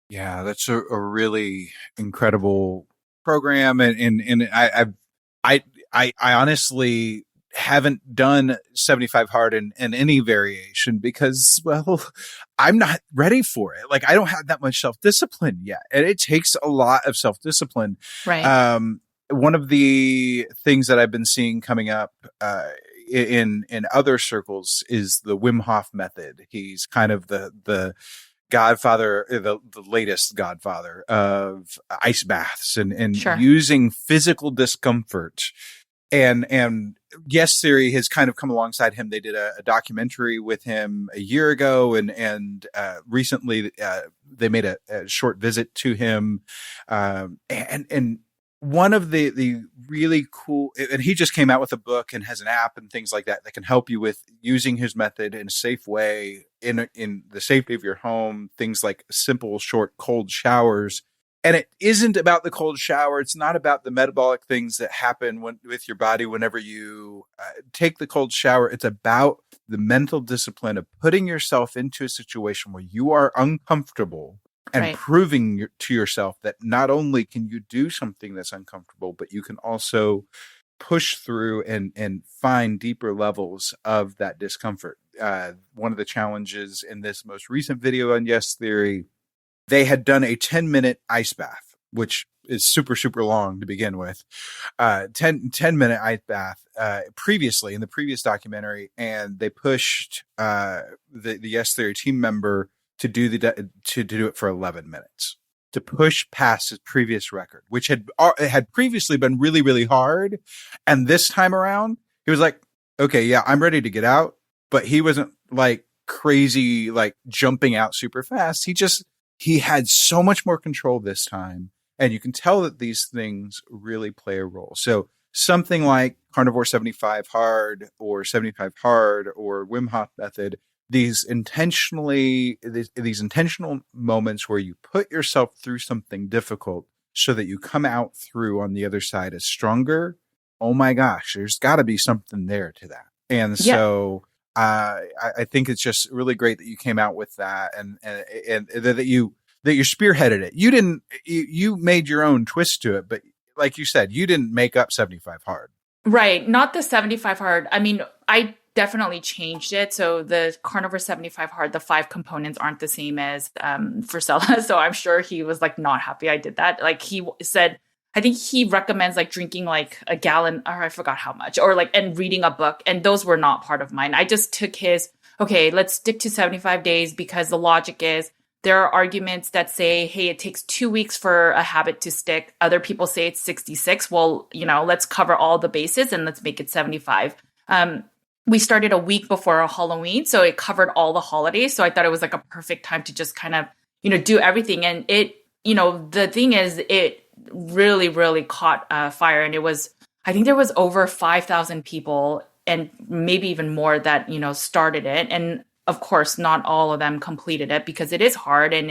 Yeah, that's a really incredible program. And I honestly haven't done 75 Hard in any variation because, well, I'm not ready for it. Like I don't have that much self-discipline yet. And it takes a lot of self-discipline. Right. One of the things that I've been seeing coming up, in other circles is the Wim Hof method. He's kind of the godfather, the latest godfather of ice baths and Sure. using physical discomfort. And Yes Theory has kind of come alongside him. They did a documentary with him a year ago, and recently they made a short visit to him. And one of the really cool, and he just came out with a book and has an app and things like that can help you with using his method in a safe way in the safety of your home. Things like simple, short, cold showers. And it isn't about the cold shower. It's not about the metabolic things that happen with your body whenever you take the cold shower. It's about the mental discipline of putting yourself into a situation where you are uncomfortable and Right. proving to yourself that not only can you do something that's uncomfortable, but you can also push through and find deeper levels of that discomfort. One of the challenges in this most recent video on Yes Theory, they had done a 10-minute ice bath, which is super, super long to begin with. 10-minute ice bath previously in the previous documentary, and they pushed the Yes Theory team member to do it for 11 minutes, to push past his previous record, which had previously been really, really hard. And this time around, he was like, okay, yeah, I'm ready to get out. But he wasn't like crazy, like jumping out super fast. He had so much more control this time. And you can tell that these things really play a role. So something like Carnivore 75 Hard or 75 Hard or Wim Hof method, these intentional moments where you put yourself through something difficult so that you come out through on the other side as stronger. Oh my gosh, there's got to be something there to that. And so I think it's just really great that you came out with that and that you spearheaded it. You made your own twist to it, but like you said, you didn't make up 75 Hard. Right. Not the 75 Hard. I mean, I definitely changed it. So the Carnivore 75 Hard, the 5 components aren't the same as for Sela. So I'm sure he was like not happy I did that. Like he said, I think he recommends like drinking like a gallon, or I forgot how much, or like, and reading a book. And those were not part of mine. I just took his, okay, let's stick to 75 days because the logic is there are arguments that say, hey, it takes 2 weeks for a habit to stick. Other people say it's 66. Well, let's cover all the bases and let's make it 75. We started a week before Halloween, so it covered all the holidays. So I thought it was like a perfect time to just kind of, do everything. And it, the thing is, it really, really caught fire. And I think there was over 5,000 people and maybe even more that, started it. And of course, not all of them completed it because it is hard. And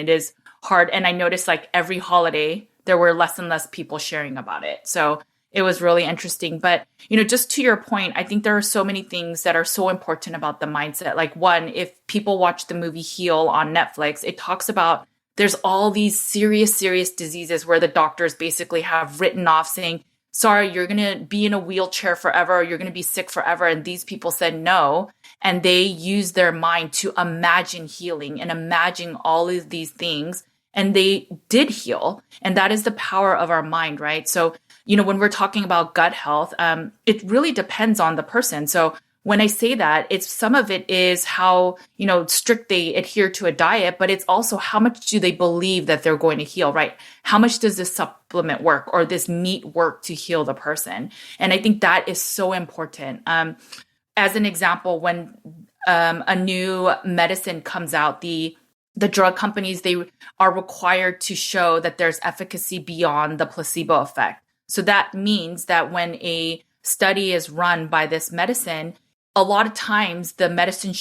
I noticed like every holiday, there were less and less people sharing about it. So it was really interesting. But, just to your point, I think there are so many things that are so important about the mindset. Like one, if people watch the movie Heal on Netflix, it talks about there's all these serious, serious diseases where the doctors basically have written off saying, sorry, you're going to be in a wheelchair forever, or you're going to be sick forever. And these people said no. And they used their mind to imagine healing and imagine all of these things. And they did heal. And that is the power of our mind, right? So, when we're talking about gut health, it really depends on the person. So when I say that, some of it is how, strict they adhere to a diet, but it's also how much do they believe that they're going to heal, right? How much does this supplement work or this meat work to heal the person? And I think that is so important. As an example, when a new medicine comes out, the drug companies, they are required to show that there's efficacy beyond the placebo effect. So that means that when a study is run by this medicine, a lot of times the medicine,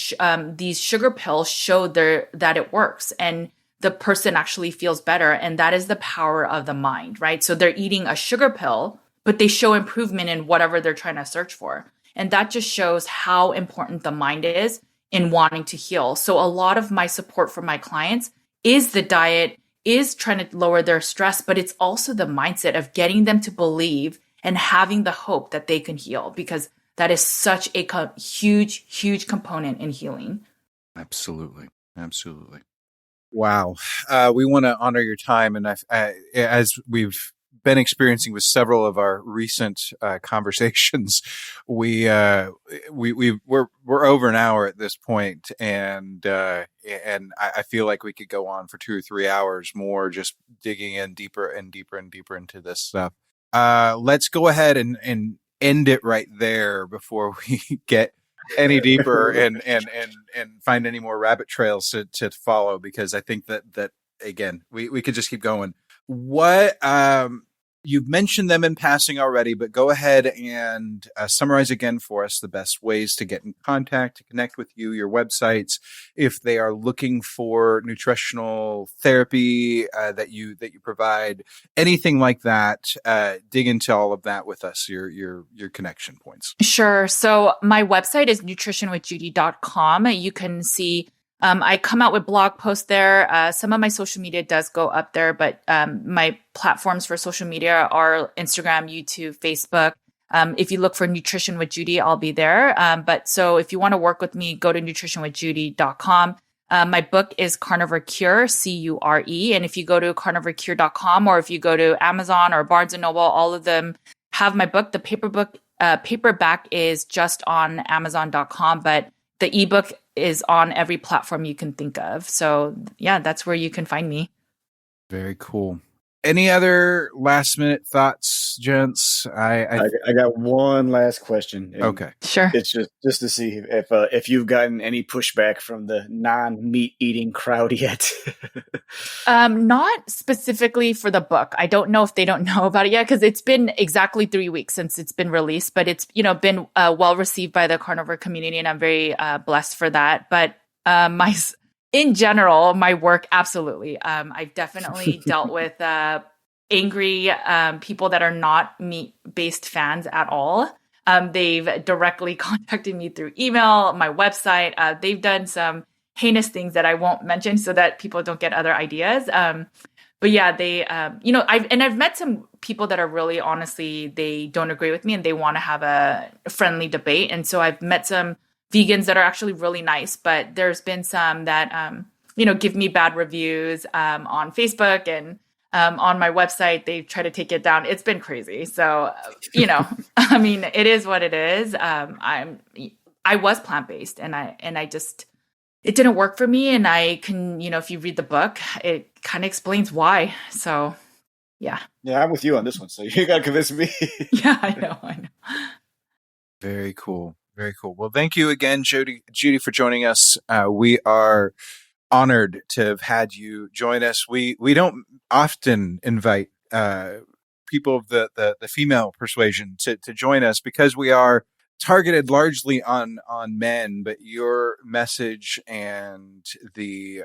these sugar pills show that it works and the person actually feels better. And that is the power of the mind, right? So they're eating a sugar pill, but they show improvement in whatever they're trying to search for. And that just shows how important the mind is in wanting to heal. So a lot of my support for my clients is the diet, is trying to lower their stress, but it's also the mindset of getting them to believe and having the hope that they can heal, because that is such a huge, huge component in healing. Absolutely. Absolutely. Wow. We want to honor your time. And as we've been experiencing with several of our recent conversations, we're over an hour at this point, and I feel like we could go on for 2 or 3 hours more, just digging in deeper and deeper and deeper into this stuff. Let's go ahead and end it right there before we get any deeper and find any more rabbit trails to follow, because I think that again, we could just keep going. What you've mentioned them in passing already, but go ahead and summarize again for us the best ways to get in contact, to connect with you, your websites, if they are looking for nutritional therapy that you provide, anything like that. Dig into all of that with us, your connection points. Sure. So my website is nutritionwithjudy.com. You can see I come out with blog posts there. Some of my social media does go up there, but my platforms for social media are Instagram, YouTube, Facebook. If you look for Nutrition with Judy, I'll be there. But so if you want to work with me, go to nutritionwithjudy.com. My book is Carnivore Cure, Cure. And if you go to carnivorecure.com, or if you go to Amazon or Barnes & Noble, all of them have my book. The paperback is just on Amazon.com, but the ebook is on every platform you can think of. So yeah, that's where you can find me. Very cool. Any other last minute thoughts, gents? I got one last question. Okay. Sure. It's just to see if you've gotten any pushback from the non-meat eating crowd yet. Not specifically for the book. I don't know if they don't know about it yet, because it's been exactly 3 weeks since it's been released, but it's, been well received by the carnivore community, and I'm very blessed for that. But in general, my work, absolutely. I've definitely dealt with angry people that are not meat-based fans at all. They've directly contacted me through email, my website. They've done some heinous things that I won't mention so that people don't get other ideas. But yeah, they, I've met some people that are really, honestly, they don't agree with me and they want to have a friendly debate. And so I've met some vegans that are actually really nice, but there's been some that, give me bad reviews on Facebook and on my website. They try to take it down. It's been crazy. So, I mean, it is what it is. I was plant-based and I just, it didn't work for me. And I can, if you read the book, it kind of explains why. So, yeah. Yeah, I'm with you on this one. So you got to convince me. Yeah, I know. Very cool. Very cool. Well, thank you again, Judy, for joining us. We are honored to have had you join us. We don't often invite people of the female persuasion to join us because we are targeted largely on men, but your message and the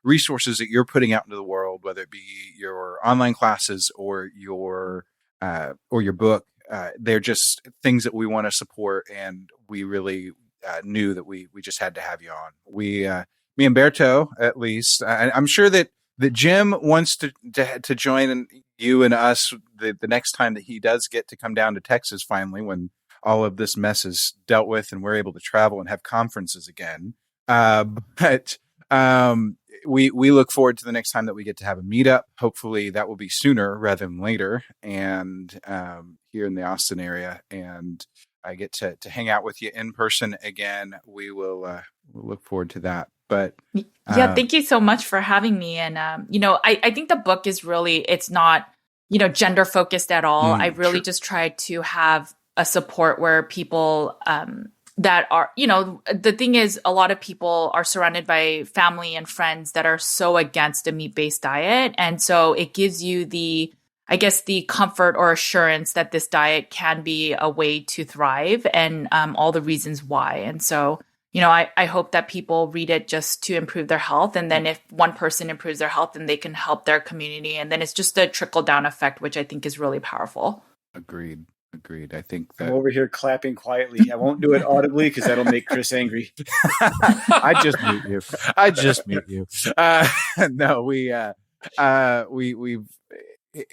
resources that you're putting out into the world, whether it be your online classes or your book, they're just things that we want to support, and we really knew that we just had to have you on. Me and Berto, at least, I'm sure that Jim wants to join you and us the next time that he does get to come down to Texas finally, when all of this mess is dealt with and we're able to travel and have conferences again. But we look forward to the next time that we get to have a meetup. Hopefully that will be sooner rather than later, and here in the Austin area, and I get to hang out with you in person again. We'll look forward to that. But yeah, thank you so much for having me. And I think the book is really, it's not gender focused at all. I really just try to have a support where people that are, the thing is, a lot of people are surrounded by family and friends that are so against a meat-based diet. And so it gives you the comfort or assurance that this diet can be a way to thrive, and all the reasons why. And so, I hope that people read it just to improve their health. And then if one person improves their health, then they can help their community. And then it's just a trickle-down effect, which I think is really powerful. Agreed. I think that I'm over here clapping quietly. I won't do it audibly because that'll make Chris angry. I just mute you. No, we've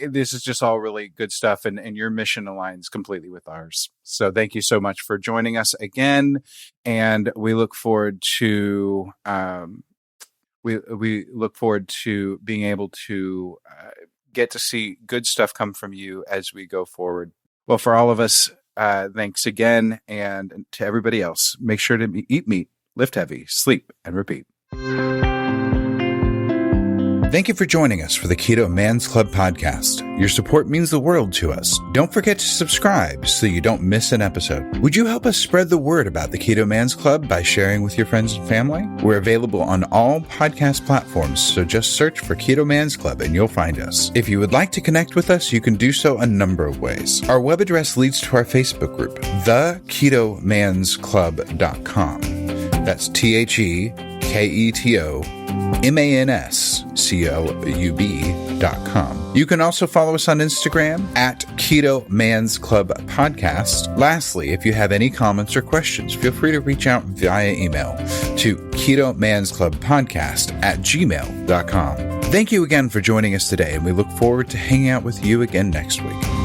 this is just all really good stuff, and your mission aligns completely with ours. So thank you so much for joining us again, and we look forward to we look forward to being able to get to see good stuff come from you as we go forward. Well, for all of us, thanks again. And to everybody else, make sure to eat meat, lift heavy, sleep, and repeat. Thank you for joining us for the Keto Man's Club podcast. Your support means the world to us. Don't forget to subscribe so you don't miss an episode. Would you help us spread the word about the Keto Man's Club by sharing with your friends and family? We're available on all podcast platforms, so just search for Keto Man's Club and you'll find us. If you would like to connect with us, you can do so a number of ways. Our web address leads to our Facebook group, theketomansclub.com. That's TheKetoMansClub.com. You can also follow us on Instagram at Keto Man's Club Podcast. Lastly, if you have any comments or questions, feel free to reach out via email to KetoMansClubPodcast@gmail.com. Thank you again for joining us today, and we look forward to hanging out with you again next week.